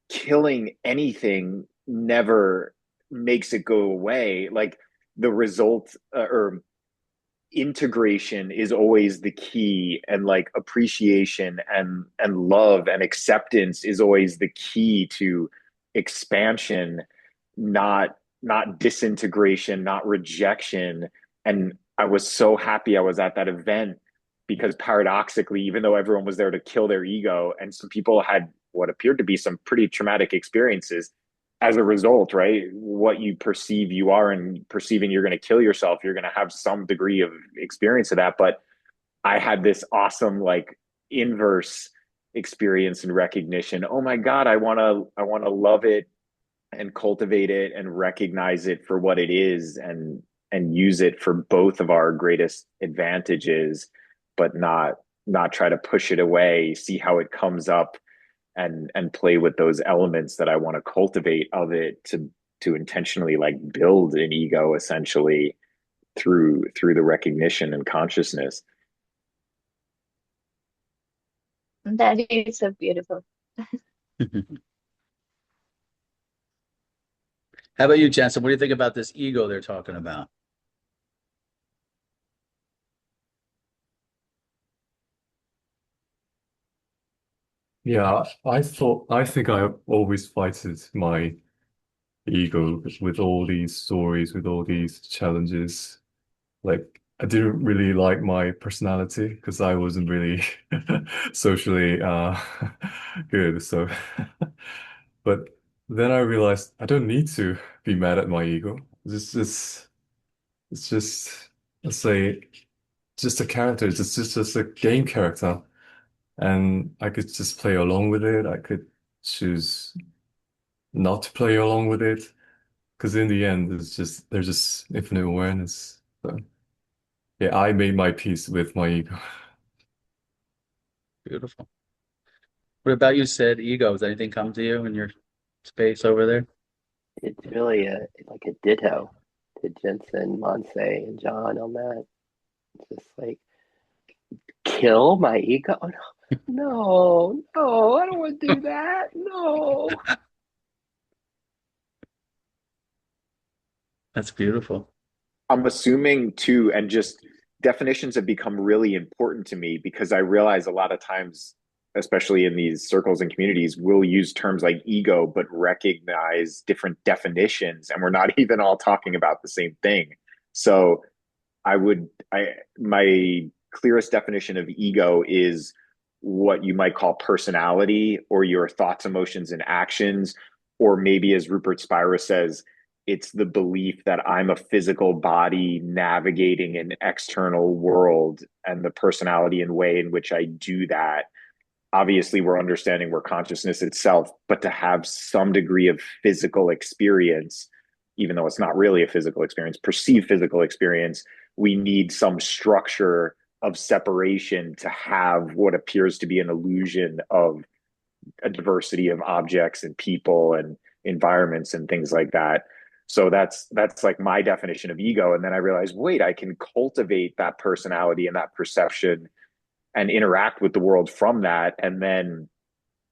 killing anything never makes it go away. Like the result or integration is always the key, and like appreciation and love and acceptance is always the key to expansion, not disintegration, not rejection. And I was so happy I was at that event, because paradoxically, even though everyone was there to kill their ego and some people had what appeared to be some pretty traumatic experiences as a result, right? What you perceive you are, and perceiving you're going to kill yourself, you're going to have some degree of experience of that. But I had this awesome, like, inverse experience and recognition. Oh my God, I want to love it and cultivate it and recognize it for what it is, and use it for both of our greatest advantages, but not try to push it away, see how it comes up, and play with those elements that I want to cultivate of it, to intentionally like build an ego essentially through the recognition and consciousness. That is so beautiful. How about you, Jensen? What do you think about this ego they're talking about? Yeah, I think I always fighted my ego with all these stories, with all these challenges. Like, I didn't really like my personality because I wasn't really socially good. So, but then I realized I don't need to be mad at my ego. It's just, let's say, just a character. It's just a game character. And I could just play along with it. I could choose not to play along with it. Because in the end, there's just infinite awareness. So yeah, I made my peace with my ego. Beautiful. What about you, Sid? Ego, does anything come to you in your space over there? It's really like a ditto to Jensen, Monse, and John on that. It's just like kill my ego. Oh, no, no, I don't want to do that. No. That's beautiful. I'm assuming too, and just definitions have become really important to me because I realize a lot of times, especially in these circles and communities, we'll use terms like ego, but recognize different definitions, and we're not even all talking about the same thing. So my clearest definition of ego is what you might call personality or your thoughts, emotions, and actions, or maybe as Rupert Spira says, it's the belief that I'm a physical body navigating an external world and the personality and way in which I do that. Obviously, we're understanding we're consciousness itself, but to have some degree of physical experience, even though it's not really a physical experience, perceived physical experience, we need some structure of separation to have what appears to be an illusion of a diversity of objects and people and environments and things like that. So that's like my definition of ego. And then I realized, wait, I can cultivate that personality and that perception and interact with the world from that. And then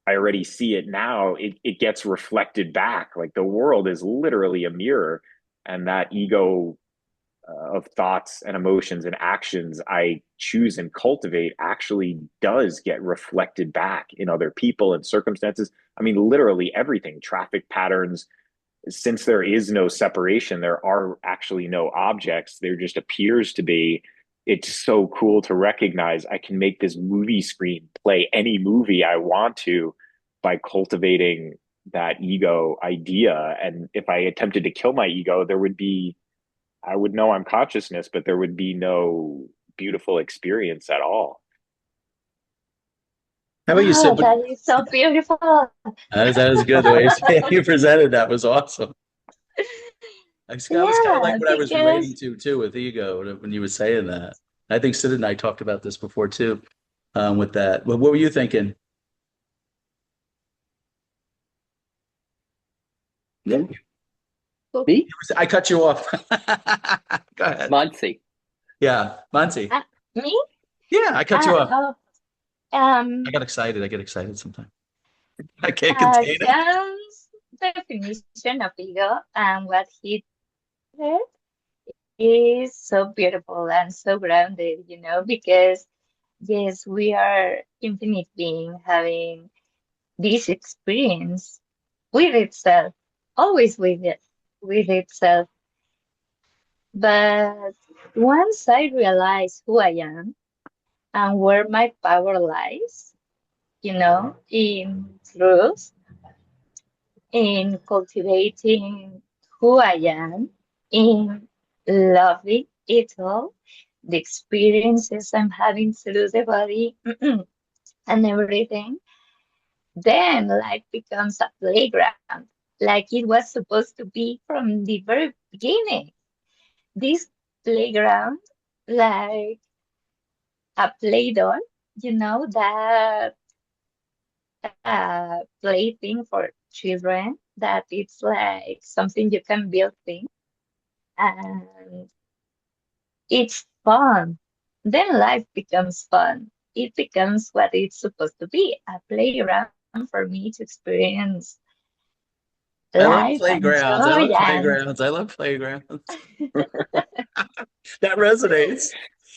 I already see it now. It gets reflected back. Like the world is literally a mirror, and that ego of thoughts and emotions and actions I choose and cultivate actually does get reflected back in other people and circumstances. I mean, literally everything, traffic patterns. Since there is no separation, there are actually no objects. There just appears to be. It's so cool to recognize I can make this movie screen play any movie I want to by cultivating that ego idea. And if I attempted to kill my ego, I would know I'm consciousness, but there would be no beautiful experience at all. How about you, Wow, Sid? that is so beautiful. That was good. The way you presented that was awesome. That was kind of like Yeah, what I was relating because to too with ego when you were saying that. I think Sid and I talked about this before too, with that. What were you thinking? Yeah, Hmm? Me? I cut you off. Go ahead. Monse. Yeah, Monty. me, Yeah, I cut you off. oh, I um, got excited. I get excited sometimes. I can't contain it. John's definition of ego and what he said is so beautiful and so grounded, because yes, we are infinite being having this experience with itself, always with itself. But once I realize who I am and where my power lies, in truth, in cultivating who I am, in loving it all, the experiences I'm having through the body and everything, then life becomes a playground, like it was supposed to be from the very beginning. This playground, like a play doll, that plaything for children, that it's like something you can build things and it's fun. Then life becomes fun. It becomes what it's supposed to be, a playground for me to experience I love life and playgrounds. I joy love and playgrounds. I love playgrounds. That resonates.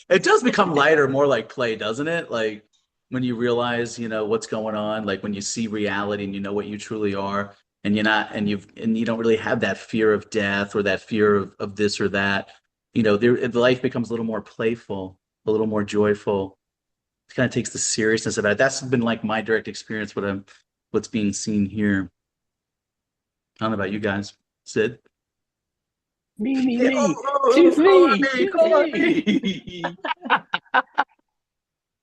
It does become lighter, more like play, doesn't it? Like when you realize, what's going on, like when you see reality and you know what you truly are, and you're not, and you don't really have that fear of death or that fear of this or that. Life becomes a little more playful, a little more joyful. It kind of takes the seriousness about it. That's been like my direct experience, what's being seen here. I don't know about you guys. Sid? Me. Oh, Choose color me. me, Choose color me. me.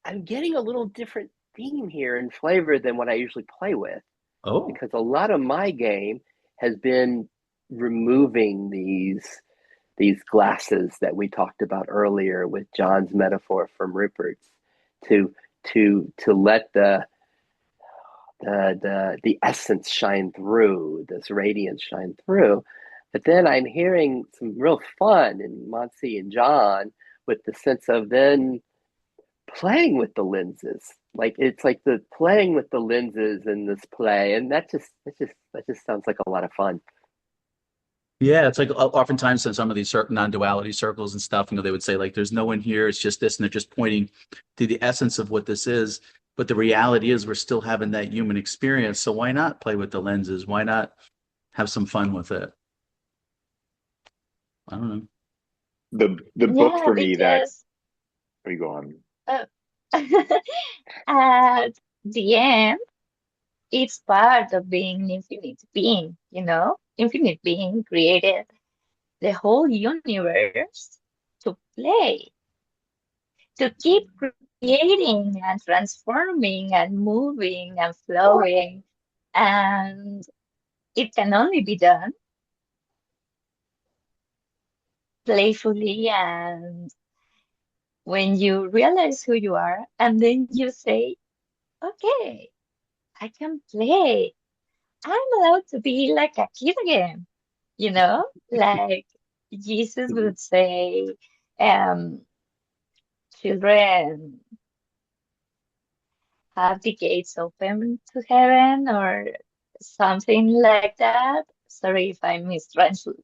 I'm getting a little different theme here and flavor than what I usually play with, Oh, because a lot of my game has been removing these glasses that we talked about earlier with John's metaphor from Rupert's, to let the essence shine through, this radiance shine through. But then I'm hearing some real fun in Monty and John with the sense of then playing with the lenses. Like it's like the playing with the lenses in this play, and that just sounds like a lot of fun. yeah. It's like oftentimes in some of these non-duality circles and stuff, they would say like, there's no one here. It's just this. And they're just pointing to the essence of what this is. But the reality is we're still having that human experience. So why not play with the lenses? Why not have some fun with it? I don't know. The book Yeah, for me that because we go on. uh, at the end, it's part of being infinite being, Infinite being created the whole universe to play, to keep creating and transforming and moving and flowing. And it can only be done playfully, and when you realize who you are, and then you say, okay, I can play. I'm allowed to be like a kid again, like Jesus would say, um, children have the gates open to heaven or something like that. Sorry if I'm mistranslating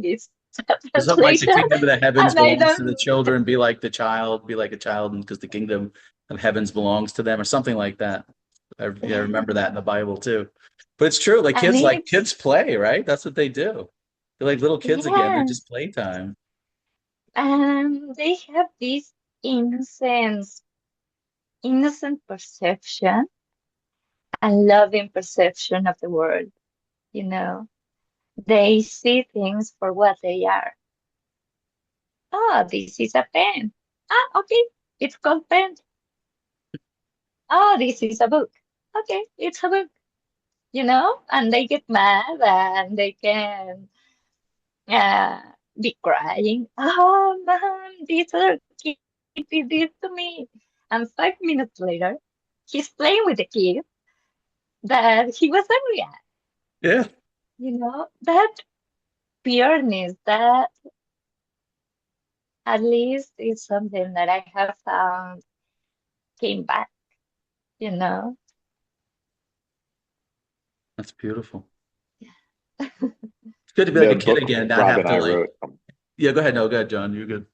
this It's something like the translation. kingdom of the heavens And I belongs to the don't, children. Be like a child, because the kingdom of heavens belongs to them, or something like that. Yeah, I remember that in the Bible too. But it's true. and Like it's, kids play, right? That's what they do. They're like little kids again. They're yeah, just playtime. and they have this innocence, innocent perception and loving perception of the world, you know. They see things for what they are. Oh, this is a pen. Ah, okay, it's called pen. Oh, this is a book. Okay, it's a book, and they get mad and they can uh, be crying. Oh, mom, this other kid did this to me. And 5 minutes later, he's playing with the kid that he was angry at. Yeah, That pureness, that at least is something that I have found came back, you know. that's beautiful. It's good to be like The a kid book again, not Rob have and to I like. wrote. Yeah, go ahead. No, go ahead, John. You're good.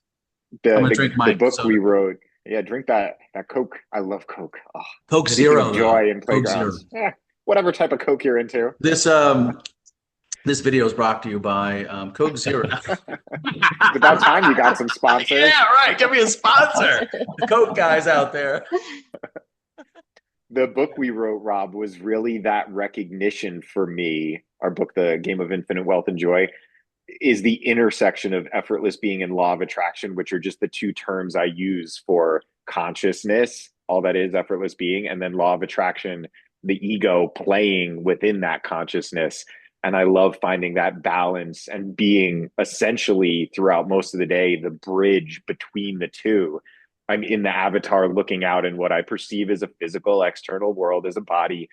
I'm gonna drink The my book soda. we wrote. Yeah, drink that Coke. I love Coke. Oh, Coke anything Zero of though. joy in Coke Zero. playgrounds. Whatever type of Coke you're into. This video is brought to you by Coke Zero. It's about time you got some sponsors. Yeah, right. Give me a sponsor. The Coke guys out there. The book we wrote, Rob, was really that recognition for me. Our book, The Game of Infinite Wealth and Joy, is the intersection of effortless being and law of attraction, which are just the two terms I use for consciousness, all that is effortless being, and then law of attraction, the ego playing within that consciousness. And I love finding that balance and being essentially throughout most of the day the bridge between the two. I'm in the avatar looking out in what I perceive as a physical external world as a body,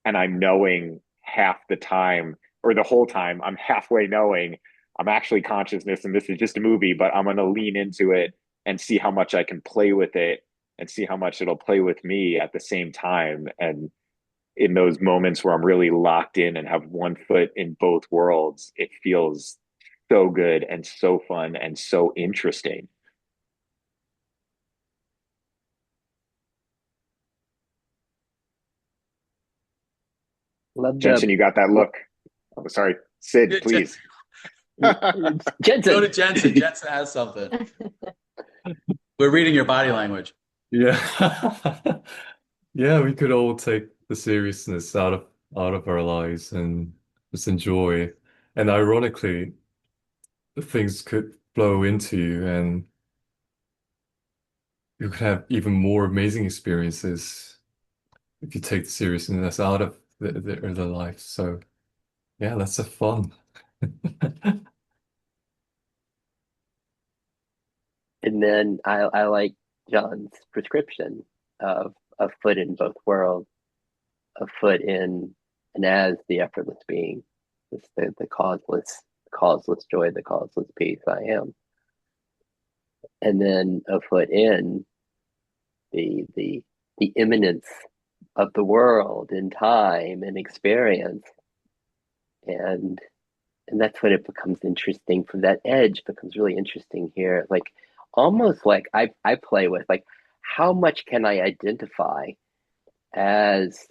and I'm knowing half the time or the whole time I'm halfway knowing I'm actually consciousness and this is just a movie, but I'm going to lean into it and see how much I can play with it and see how much it'll play with me at the same time. And in those moments where I'm really locked in and have one foot in both worlds, it feels so good and so fun and so interesting. Love Jensen, the you got that look. Oh, sorry, Sid, please. Go Jenson. to Jensen. Jensen has something. We're reading your body language. Yeah. Yeah, we could all take the seriousness out of our lives and just enjoy. And ironically, things could flow into you and you could have even more amazing experiences if you take the seriousness out of the life. So yeah, let's have fun. And then I like John's prescription of a foot in both worlds, a foot in and as the effortless being, the causeless joy, the causeless peace I am. And then a foot in the the the immanence of the world in time and experience. And and that's when it becomes interesting. From that edge becomes really interesting here. Like almost like I play with like how much can I identify as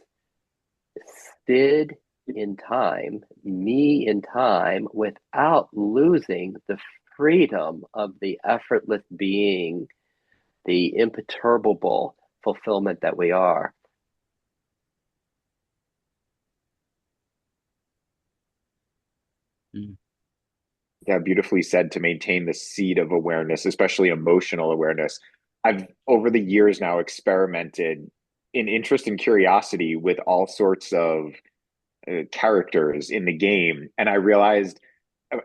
Sid in time, me in time, without losing the freedom of the effortless being, the imperturbable fulfillment that we are. Mm. Yeah, beautifully said, to maintain the seed of awareness, especially emotional awareness. I've over the years now experimented in interest and curiosity with all sorts of characters in the game. And I realized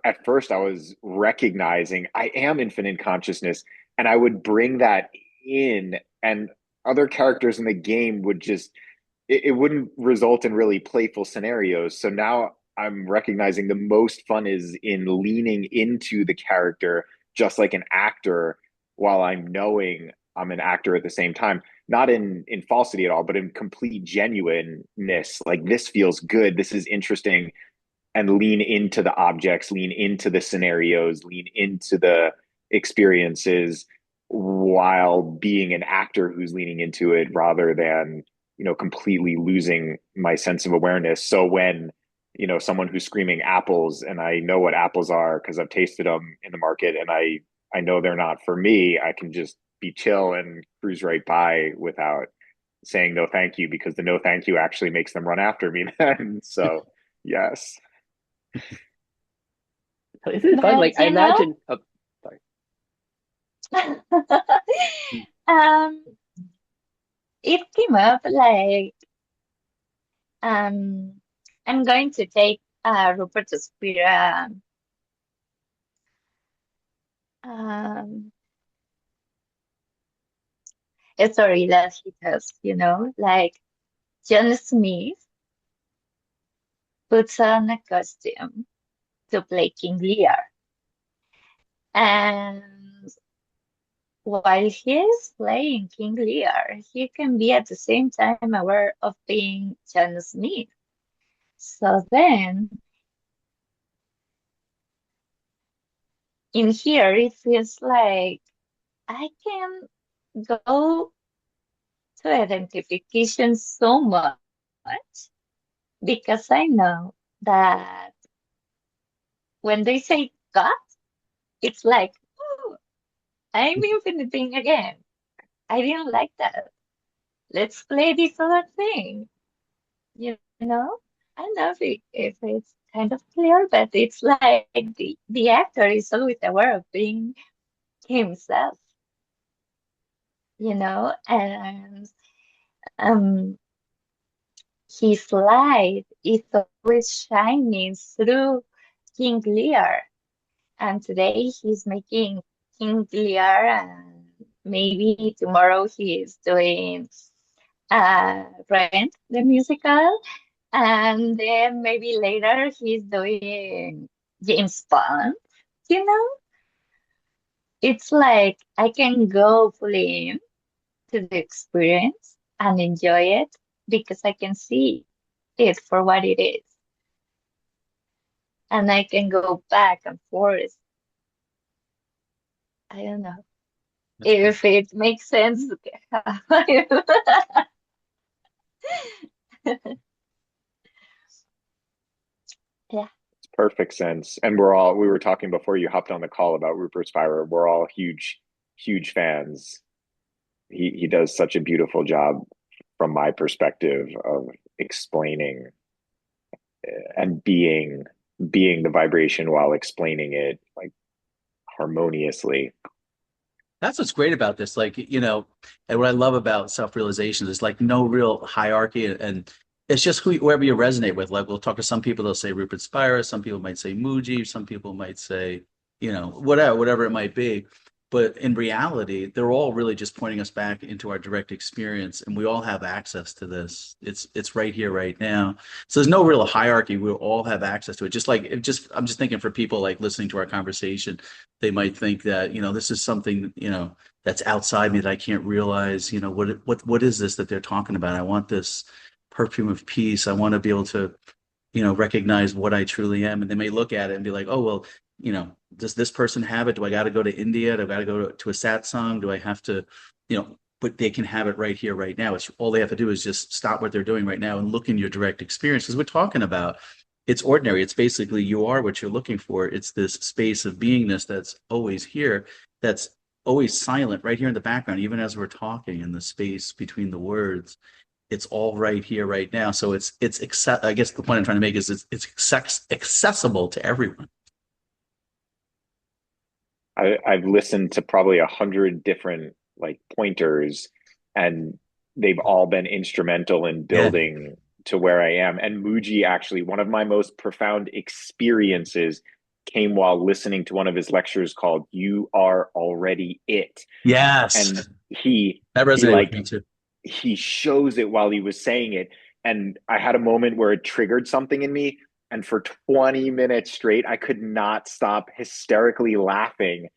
at first I was recognizing I am infinite consciousness, and I would bring that in, and other characters in the game would just, it wouldn't result in really playful scenarios. So now I'm recognizing the most fun is in leaning into the character just like an actor, while I'm knowing I'm an actor at the same time, not in falsity at all, but in complete genuineness. Like, this feels good, this is interesting, and lean into the objects, lean into the scenarios, lean into the experiences, while being an actor who's leaning into it, rather than, completely losing my sense of awareness. So when, someone who's screaming apples, and I know what apples are because I've tasted them in the market, and I know they're not for me, I can just be chill and cruise right by without saying no thank you, because the no thank you actually makes them run after me then. So yes. So isn't it fun? But Like I imagine. Oh, sorry. um, it came up like um, I'm going to take Rupert Spira um, a story that he does, like John Smith puts on a costume to play King Lear. And while he is playing King Lear, he can be at the same time aware of being John Smith. So then, in here, it feels like I can go to identification so much because I know that when they say God, it's like, oh, I'm infinite being again. I didn't like that. Let's play this other thing. You know? I don't know if it's kind of clear, but it's like the actor is always aware of being himself, and um his light is always shining through King Lear. And today he's making King Lear, and maybe tomorrow he is doing Rent, the musical, and then maybe later he's doing James Bond. You know, it's like I can go fully in to the experience and enjoy it because I can see it for what it is. And I can go back and forth. I don't know That's great. if it makes sense. Yeah. Perfect sense. And we were talking before you hopped on the call about Rupert Spira. We're all huge, huge fans. He does such a beautiful job from my perspective of explaining and being the vibration while explaining it like harmoniously. That's what's great about this. Like, and what I love about self-realization is like no real hierarchy, and it's just whoever you resonate with. Like we'll talk to some people, they'll say Rupert Spira, some people might say Muji, some people might say, whatever it might be. But in reality, they're all really just pointing us back into our direct experience, and we all have access to this. It's right here, right now. So there's no real hierarchy. We all have access to it. Just like I'm just thinking for people like listening to our conversation, they might think that this is something that's outside me that I can't realize. What is this that they're talking about? I want this perfume of peace. I want to be able to recognize what I truly am. And they may look at it and be like, oh well, does this person have it? Do I got to go to India? Do I got to go to a satsang? Do I have to but they can have it right here, right now. It's all they have to do is just stop what they're doing right now and look in your direct experience. Because we're talking about it's ordinary. It's basically you are what you're looking for. It's this space of beingness that's always here, that's always silent right here in the background, even as we're talking in the space between the words. It's all right here, right now. So I guess the point I'm trying to make is it's accessible to everyone. I've listened to probably 100 different like pointers, and they've all been instrumental in Yeah. building to where I am. And Muji, actually, one of my most profound experiences came while listening to one of his lectures called "You Are Already It," Yes. and That he resonated with like me too. he shows it while he was saying it, and I had a moment where it triggered something in me, and for 20 minutes straight I could not stop hysterically laughing.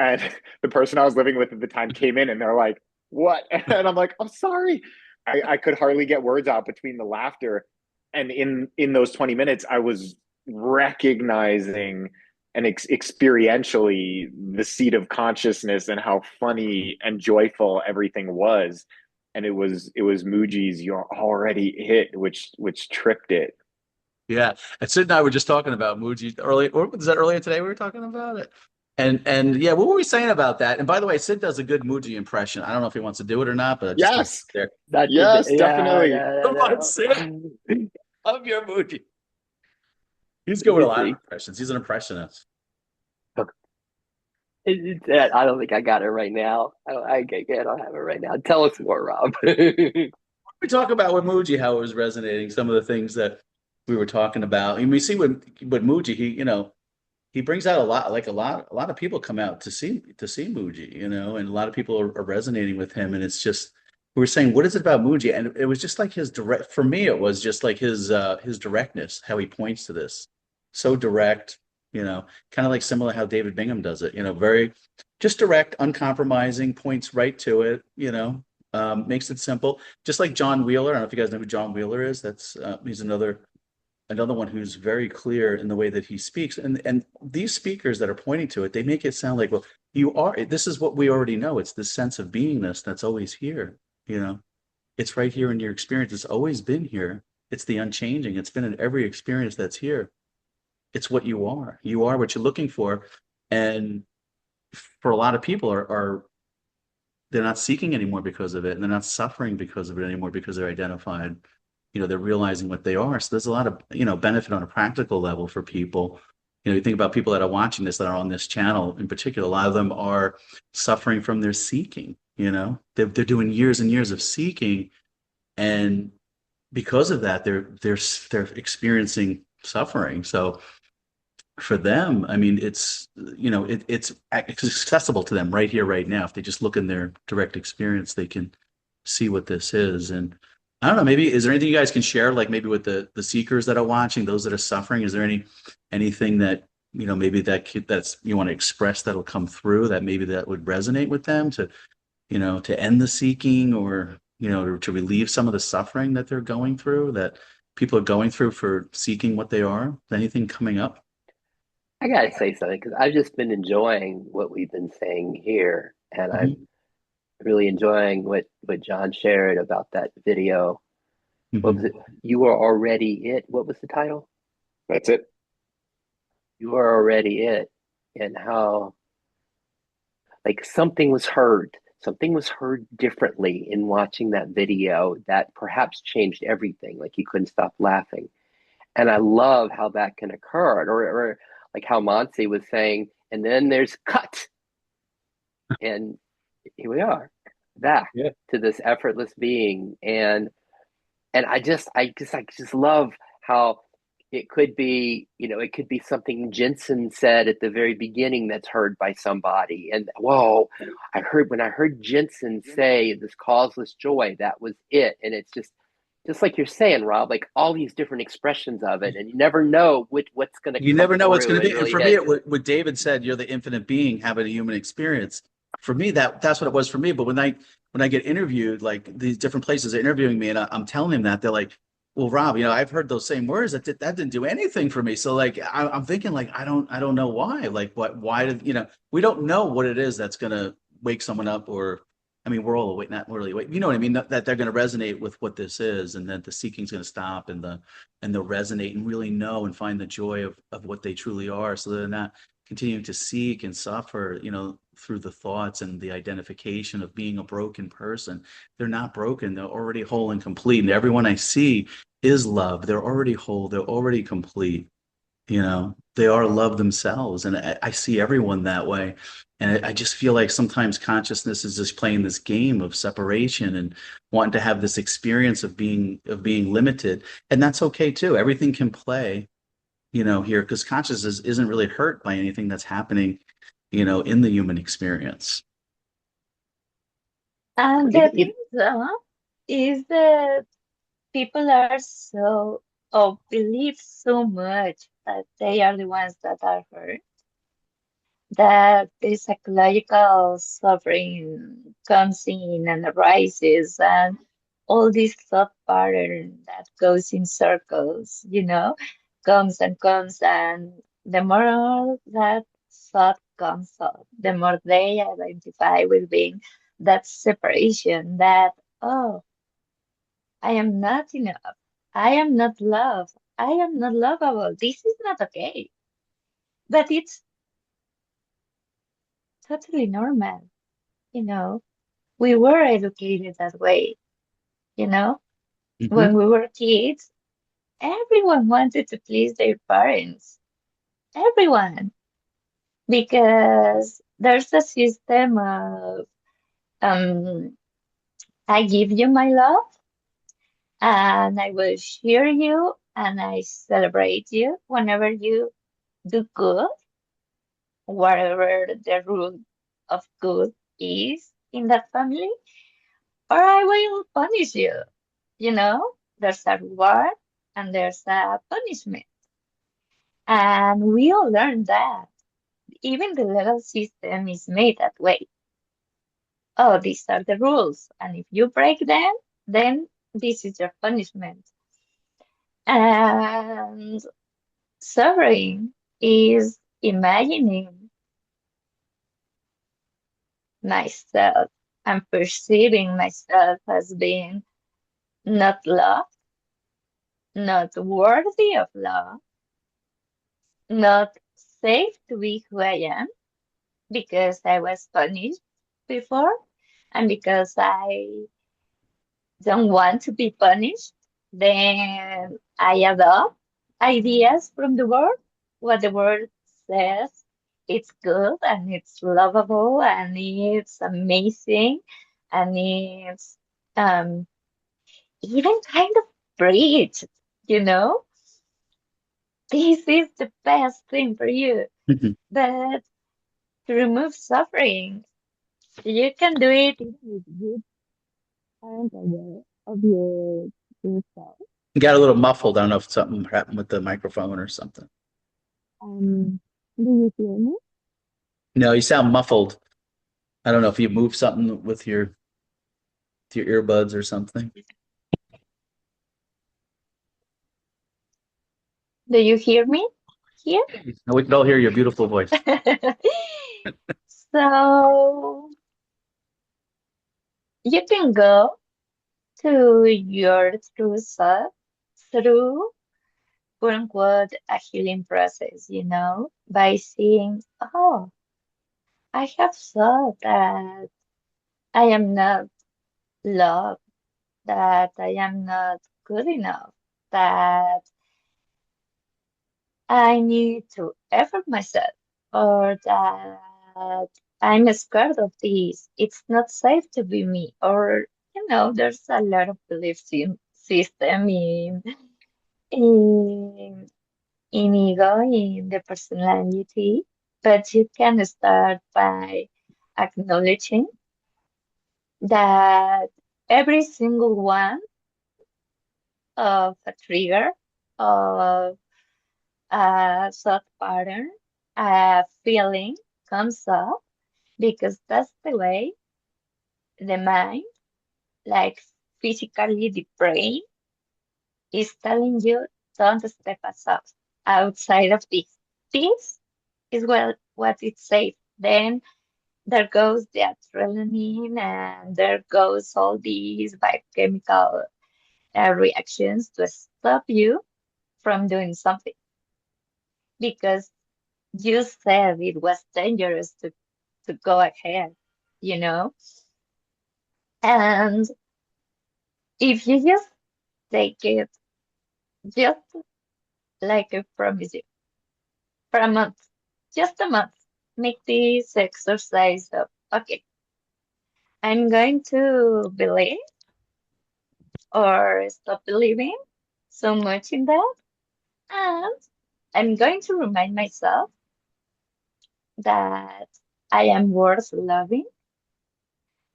And the person I was living with at the time came in and they're like, what? And I'm like, I'm sorry. I could hardly get words out between the laughter. And in those 20 minutes I was recognizing and experientially the seat of consciousness and how funny and joyful everything was. And it was Muji's "You're Already It," which tripped it. Yeah. And Sid and I were just talking about Muji earlier, or was that earlier today we were talking about it? And yeah, what were we saying about that? And by the way, Sid does a good Muji impression. I don't know if he wants to do it or not, but I just want to Yes, there. That did, yes, yeah, definitely. yeah, Come on, yeah. Sid. Love your Muji. He's Let good with me a lot of see. impressions. He's an impressionist. I don't think I got it right now. I don't have it right now. Tell us more, Rob. We talk about with Muji how it was resonating, some of the things that we were talking about. And we see with Muji, he brings out a lot, like a lot of people come out to see Muji, and a lot of people are resonating with him. And it's just we were saying, what is it about Muji? And it was just like his direct. For me, it was just like his directness, how he points to this, so direct, kind of like similar how David Bingham does it. Very just direct, uncompromising, points right to it. Makes it simple, just like John Wheeler. I don't know if you guys know who John Wheeler is. That's he's another one who's very clear in the way that he speaks. And these speakers that are pointing to it, they make it sound like, well, this is what we already know. It's this sense of beingness that's always here. You know, it's right here in your experience. It's always been here. It's the unchanging. It's been in every experience that's here. It's what you are. You are what you're looking for. And for a lot of people are they're not seeking anymore because of it, and they're not suffering because of it anymore because they're identified. They're realizing what they are. So there's a lot of benefit on a practical level for people. You think about people that are watching this, that are on this channel in particular. A lot of them are suffering from their seeking. They're doing years and years of seeking, and because of that, they're experiencing suffering. So for them, I mean, it's accessible to them right here, right now. If they just look in their direct experience, they can see what this is. And I don't know, maybe is there anything you guys can share, like maybe with the seekers that are watching, those that are suffering? Is there anything that maybe that's you want to express that'll come through that maybe that would resonate with them to end the seeking, or to relieve some of the suffering that they're going through, that people are going through for seeking what they are? Anything coming up? I gotta say something because I've just been enjoying what we've been saying here, and I'm Mhm. really enjoying what John shared about that video. What was Mhm. it? You are already it. What was the title? That's it. You are already it, and how like something was heard differently in watching that video that perhaps changed everything. Like you couldn't stop laughing. And I love how that can occur, or like how Monty was saying, and then there's cut, and here we are back Yeah. to this effortless being. And I just love how it could be, it could be something Jenson said at the very beginning that's heard by somebody. And whoa, when I heard Jenson say this causeless joy, that was it. And it's just like you're saying, Rob, like all these different expressions of it, and you never know what's going to You come never know what's through going to and be. And really for me, hit. what David said, you're the infinite being having a human experience. For me, that's what it was for me. But when I get interviewed, like these different places are interviewing me, and I'm telling them that, they're like, "Well, Rob, I've heard those same words. That didn't do anything for me." So like, I'm thinking like, I don't know why. Like, why did we don't know what it is that's going to wake someone up, or I mean, we're all awake, not really awake. You know what I mean? That they're going to resonate with what this is, and that the seeking's going to stop, and they'll resonate and really know and find the joy of what they truly are, so they're not continuing to seek and suffer, through the thoughts and the identification of being a broken person. They're not broken. They're already whole and complete. And everyone I see is love. They're already whole. They're already complete. They are love themselves. And I see everyone that way. And I just feel like sometimes consciousness is just playing this game of separation and wanting to have this experience of being limited. And that's okay too. Everything can play, here, because consciousness isn't really hurt by anything that's happening, in the human experience. And the Even, thing is that people are so, or believe so much that they are the ones that are hurt, that the psychological suffering comes in and arises, and all this thought pattern that goes in circles, comes and comes, and the more that thought comes up, the more they identify with being that separation, that, oh, I am not enough. I am not love. I am not lovable. This is not okay. But it's totally normal, you know. We were educated that way, you know. Hmm. When we were kids, everyone wanted to please their parents. Everyone. Because there's a system of um I give you my love and I will cheer you and I celebrate you whenever you do good, whatever the rule of good is in that family, or I will punish you. There's a reward and there's a punishment. And we all learn that. Even the legal system is made that way. Oh, these are the rules. And if you break them, then this is your punishment. And suffering is imagining myself and perceiving myself as being not loved, not worthy of love, not safe to be who I am because I was punished before and because I don't want to be punished. Then I adopt ideas from the world, what the world says. It's good and it's lovable and it's amazing and it's um, even kind of preached, you know? This is the best thing for you. Hmm. But to remove suffering, you can do it even if you aren't aware of your true self. Got a little muffled. I don't know if something happened with the microphone or something. Um, do you hear me? No, you sound muffled. I don't know if you moved something with your earbuds or something. Do you hear me here? No, we can all hear your beautiful voice. So you can go to your true self through quote unquote a healing process, by seeing, oh, I have thought that I am not loved, that I am not good enough, that I need to effort myself, or that I'm scared of this. It's not safe to be me, or there's a lot of beliefs in system in in ego, in the personality, but you can start by acknowledging that every single one of a trigger, of a thought pattern, a feeling comes up because that's the way the mind, like physically the brain, is telling you, don't step outside of this. This is what it's safe. Then there goes the adrenaline, and there goes all these biochemical reactions to stop you from doing something because you said it was dangerous to go ahead, you know? And if you just take it, just like I promise you, for a month, just a month, make this exercise of, okay, I'm going to believe or stop believing so much in that. And I'm going to remind myself that I am worth loving,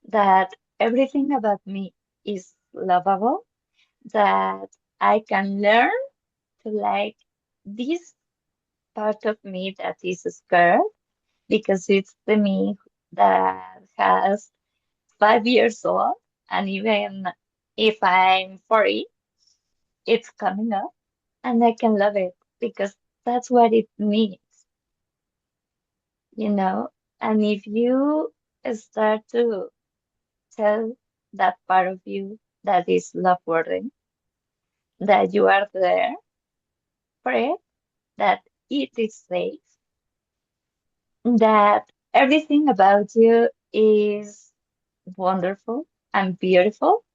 that everything about me is lovable, that I can learn to like this part of me that is scared because it's the me that has 5 years old. And even if I'm 40, it's coming up and I can love it because that's what it needs, you know? And if you start to tell that part of you that is love worthy, that you are there for it, that it is safe, that everything about you is wonderful and beautiful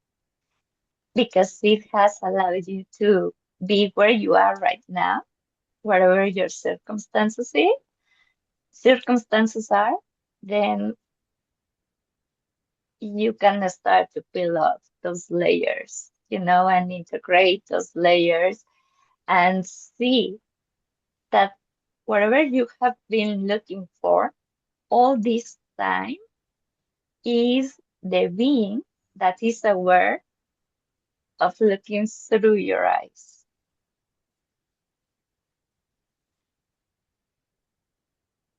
because it has allowed you to be where you are right now, whatever your circumstances are, then you can start to peel off those layers, and integrate those layers and see that whatever you have been looking for all this time is the being that is aware of looking through your eyes.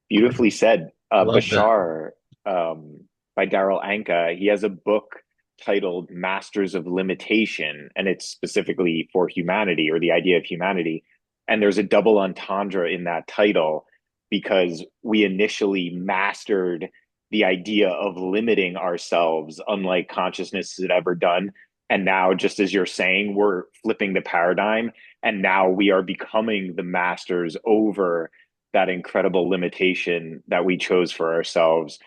Beautifully said. Love that. Bashar, by Daryl Anka, he has a book titled Masters of Limitation, and it's specifically for humanity or the idea of humanity. And there's a double entendre in that title because we initially mastered the idea of limiting ourselves, unlike consciousness had ever done. And now, just as you're saying, we're flipping the paradigm, and now we are becoming the masters over that incredible limitation that we chose for ourselves.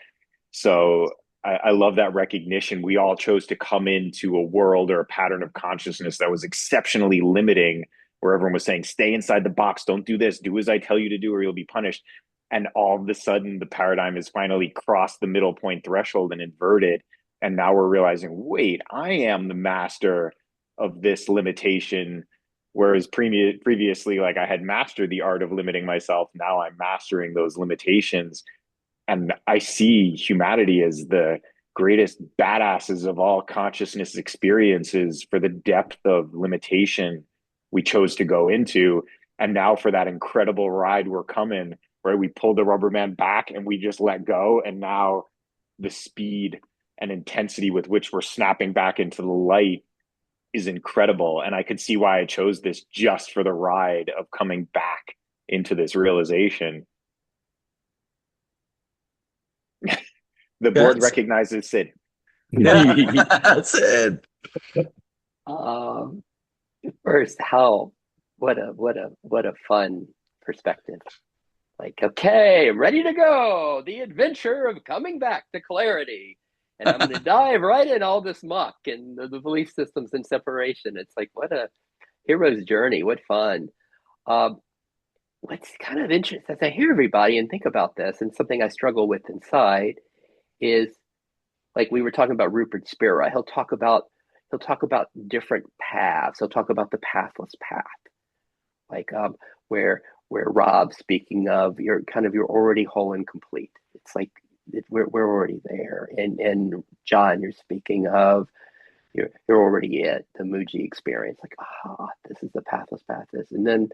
So I love that recognition. We all chose to come into a world or a pattern of consciousness that was exceptionally limiting, where everyone was saying, stay inside the box, don't do this, do as I tell you to do, or you'll be punished. And all of a sudden, the paradigm has finally crossed the middle point threshold and inverted. And now we're realizing, wait, I am the master of this limitation. Whereas previously, like I had mastered the art of limiting myself, now I'm mastering those limitations. And I see humanity as the greatest badasses of all consciousness experiences for the depth of limitation we chose to go into. And now for that incredible ride we're coming, right? We pulled the rubber man back and we just let go. And now the speed and intensity with which we're snapping back into the light is incredible. And I could see why I chose this just for the ride of coming back into this realization. The board Yes. recognizes Sid. Yeah. That's it. Um, First, what a fun perspective. Like, okay, I'm ready to go. The adventure of coming back to clarity. And I'm going to dive right in all this muck and the belief systems and separation. It's like, what a hero's journey. What fun. Um, what's kind of interesting as I hear everybody and think about this, and something I struggle with inside is like we were talking about Rupert Spira. He'll talk about different paths. He'll talk about the pathless path, like where Rob speaking of you're already whole and complete. It's like we're already there, and John, you're speaking of you're already it, the Muji experience. Like this is the pathless path. This, and then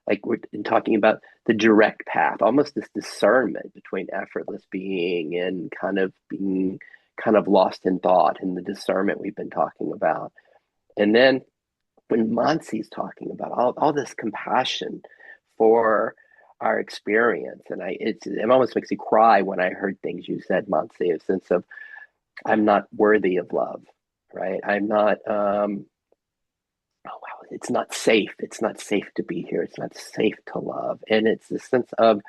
like we're talking about the direct path, almost this discernment between effortless being and kind of being kind of lost in thought, and the discernment we've been talking about. And then when Monsi's talking about all this compassion for our experience, and it almost makes me cry when I heard things you said, Monsi, a sense of I'm not worthy of love, right? I'm not oh wow, it's not safe. It's not safe to be here. It's not safe to love. And it's the sense of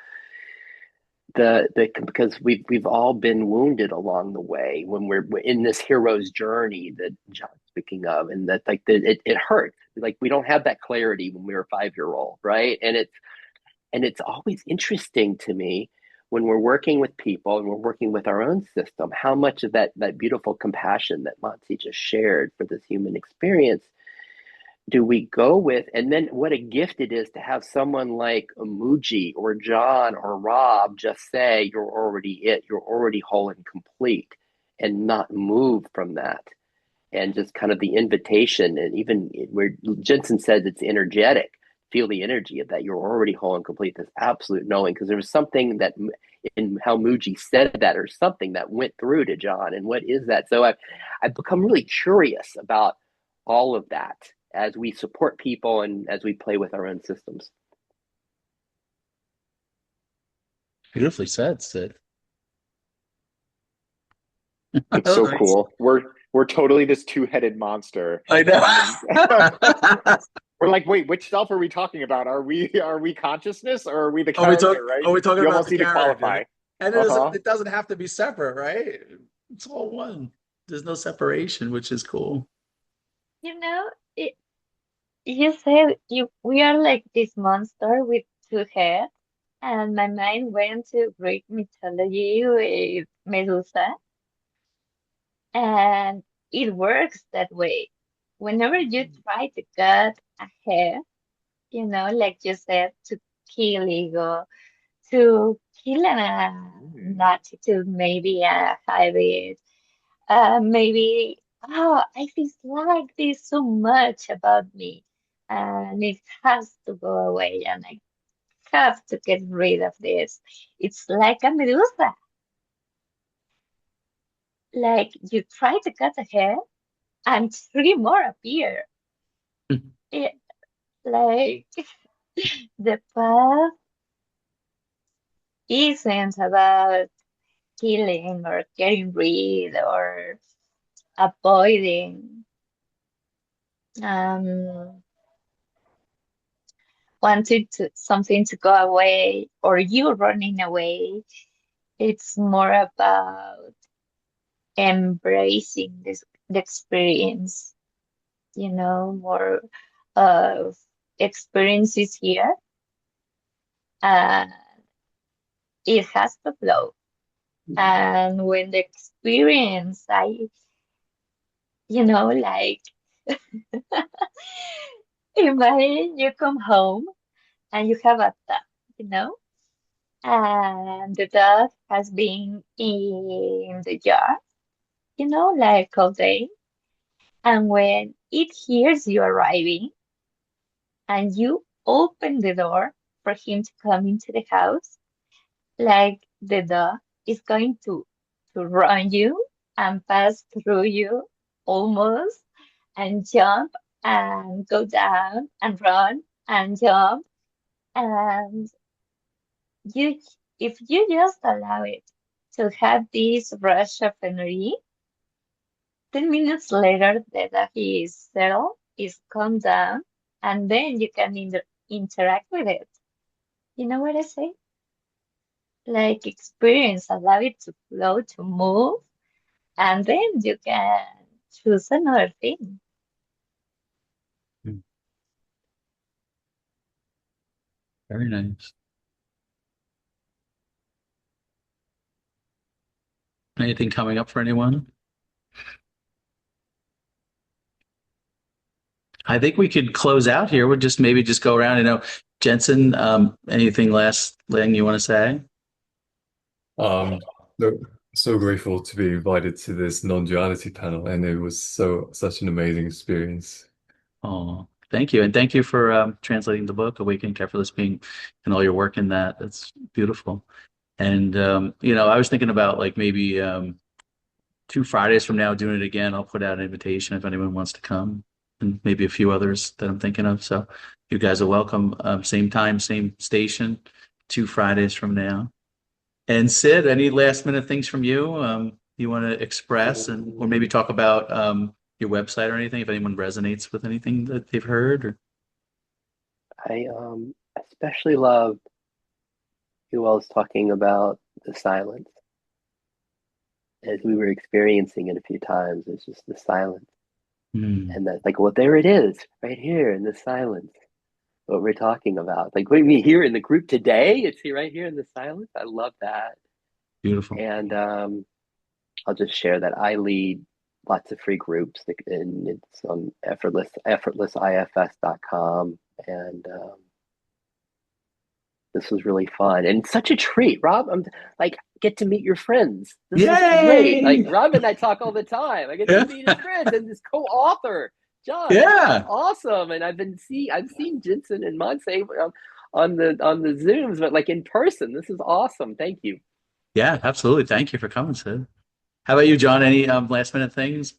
the because we've all been wounded along the way when we're in this hero's journey that John's speaking of, and that like it hurts. Like we don't have that clarity when we were 5 year old, right? And it's always interesting to me when we're working with people and we're working with our own system, how much of that beautiful compassion that Monty just shared for this human experience do we go with? And then what a gift it is to have someone like Muji or John or Rob just say, you're already it, you're already whole and complete, and not move from that. And just kind of the invitation, and even where Jenson says it's energetic, feel the energy of that. You're already whole and complete, this absolute knowing, because there was something that in how Muji said that, or something that went through to John. And what is that? So I've become really curious about all of that as we support people and as we play with our own systems. Beautifully said, Sid. It's so Nice. cool. We're totally this two-headed monster. I know. We're like, wait, which self are we talking about? Are we consciousness, or are we the Are we character, right? are we talking You about almost the need to character? qualify. And Uh-huh. it doesn't have to be separate, right? It's all one. There's no separation, which is cool. You know, you said we are like this monster with two heads, and my mind went to Greek mythology with Medusa, and it works that way. Whenever you try to cut a head, like you said, to kill ego, to kill an attitude, maybe a habit, maybe, oh, I dislike this so much about me, and it has to go away, and I have to get rid of this. It's like a Medusa. Like you try to cut a hair, and three more appear. It, like the path isn't about killing or getting rid or avoiding. Um, wanting to something to go away or you running away. It's more about embracing the experience, more of experiences here. And it has to flow. And when the experience, like imagine you come home and you have a dog, you know, and the dog has been in the yard, like all day. And when it hears you arriving and you open the door for him to come into the house, like the dog is going to run you and pass through you almost and jump and go down and run and jump. And you, if you just allow it to have this rush of energy, 10 minutes later, the dog is settled, is calmed down, and then you can interact with it. You know what I say? Like experience, allow it to flow, to move, and then you can choose another thing. Very nice. Anything coming up for anyone? I think we could close out here. We'll just maybe just go around. Jensen, anything last thing you want to say? Um, so, so grateful to be invited to this non-duality panel, and it was such an amazing experience. Oh, thank you. And thank you for translating the book, Awakening to Effortless Being, and all your work in that. That's beautiful. And, I was thinking about like maybe 2 Fridays from now doing it again. I'll put out an invitation if anyone wants to come, and maybe a few others that I'm thinking of. So you guys are welcome. Same time, same station, 2 Fridays from now. And Sid, any last minute things from you you want to express, and or maybe talk about your website or anything if anyone resonates with anything that they've heard? Or... I especially loved you all talking about the silence as we were experiencing it a few times. It's just the silence. And that's like, well, there it is, right here in the silence, what we're talking about. Like, what do you mean here in the group today? It's here, right here in the silence. I love that. Beautiful. And I'll just share that I lead lots of free groups, and it's on effortlessifs.com. And this was really fun and such a treat, Rob. I'm like, get to meet your friends. This is great. Like, Rob and I talk all the time. I get to meet his friends and this co-author, John. Yeah, awesome. And I've seen Jenson and Montserrat on the Zooms, but like in person. This is awesome. Thank you. Yeah, absolutely. Thank you for coming, Sid. How about you, John? Any last minute things?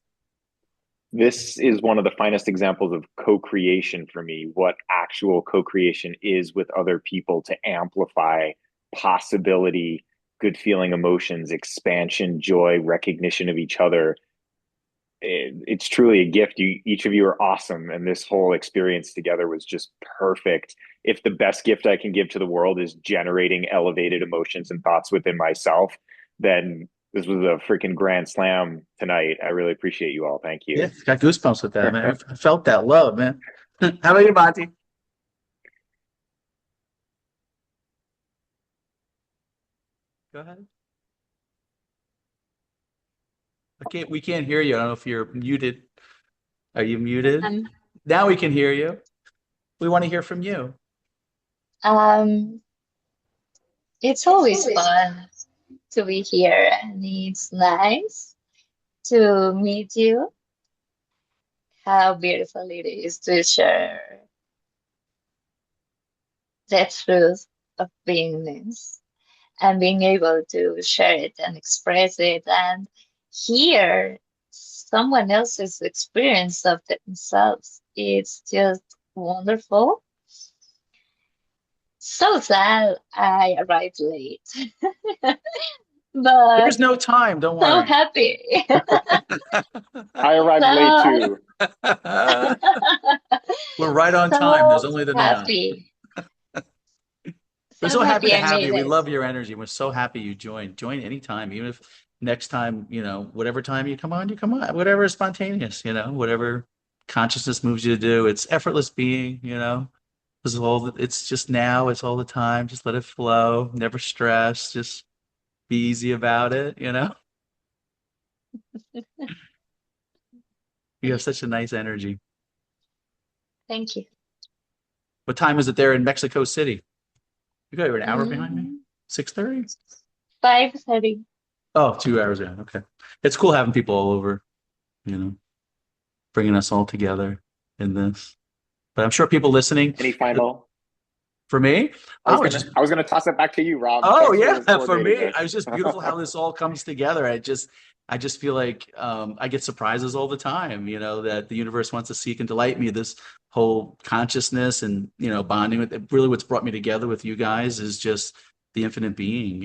This is one of the finest examples of co-creation for me, what actual co-creation is with other people to amplify possibility, good feeling emotions, expansion, joy, recognition of each other. It's truly a gift. Each of you are awesome, and this whole experience together was just perfect. If the best gift I can give to the world is generating elevated emotions and thoughts within myself, then this was a freaking grand slam tonight. I really appreciate you all. Thank you. Yeah, got goosebumps with that, man. I felt that love, man. How about you, Monty? Go ahead. We can't hear you. I don't know if you're muted. Are you muted? Now we can hear you. We want to hear from you. It's always fun to be here, and it's nice to meet you. How beautiful it is to share the truth of beingness and being able to share it and express it and hear someone else's experience of themselves. It's just wonderful. So sad I arrived late. But there's no time, don't worry. So happy. I arrived late too. We're right on time. There's only the happy. We're so happy to have you. We love your energy. We're so happy you joined. Join anytime, even if next time, whatever time you come on, whatever is spontaneous, whatever consciousness moves you to do. It's effortless being, it's just now, it's all the time. Just let it flow, never stress, just be easy about it, You have such a nice energy. Thank you. What time is it there in Mexico City? You got an hour behind me? 6:30? 5:30. Oh, 2 hours, yeah. Okay. It's cool having people all over, bringing us all together in this. But I'm sure people listening. Any final? For me? I was gonna toss it back to you, Rob. Oh, yeah. For me, it was just beautiful how this all comes together. I just feel like I get surprises all the time, that the universe wants to seek and delight me. This whole consciousness and, bonding with it. Really what's brought me together with you guys is just the infinite being,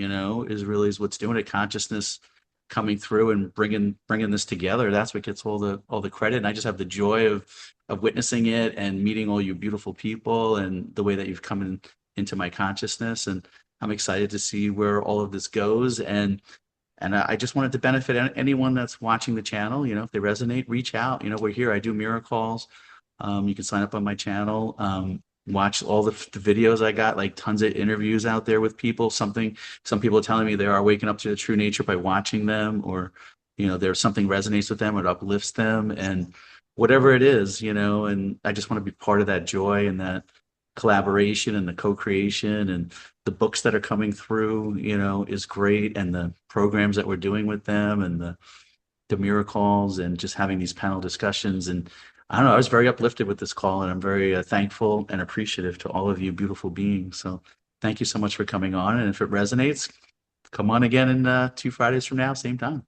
is what's doing it. Consciousness coming through and bringing this together. That's what gets all the credit. And I just have the joy of witnessing it and meeting all you beautiful people and the way that you've come into my consciousness. And I'm excited to see where all of this goes. And I just wanted to benefit anyone that's watching the channel. If they resonate, reach out. We're here. I do miracles. You can sign up on my channel. watch all the videos I got, like tons of interviews out there with people. Some people are telling me they are waking up to their true nature by watching them, or, there's something resonates with them or it uplifts them, and whatever it is, and I just want to be part of that joy and that collaboration and the co-creation, and the books that are coming through, is great. And the programs that we're doing with them, and the miracles, and just having these panel discussions. And I don't know, I was very uplifted with this call, and I'm very thankful and appreciative to all of you beautiful beings. So thank you so much for coming on. And if it resonates, come on again in 2 Fridays from now, same time.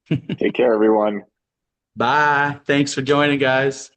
Take care, everyone. Bye. Thanks for joining, guys.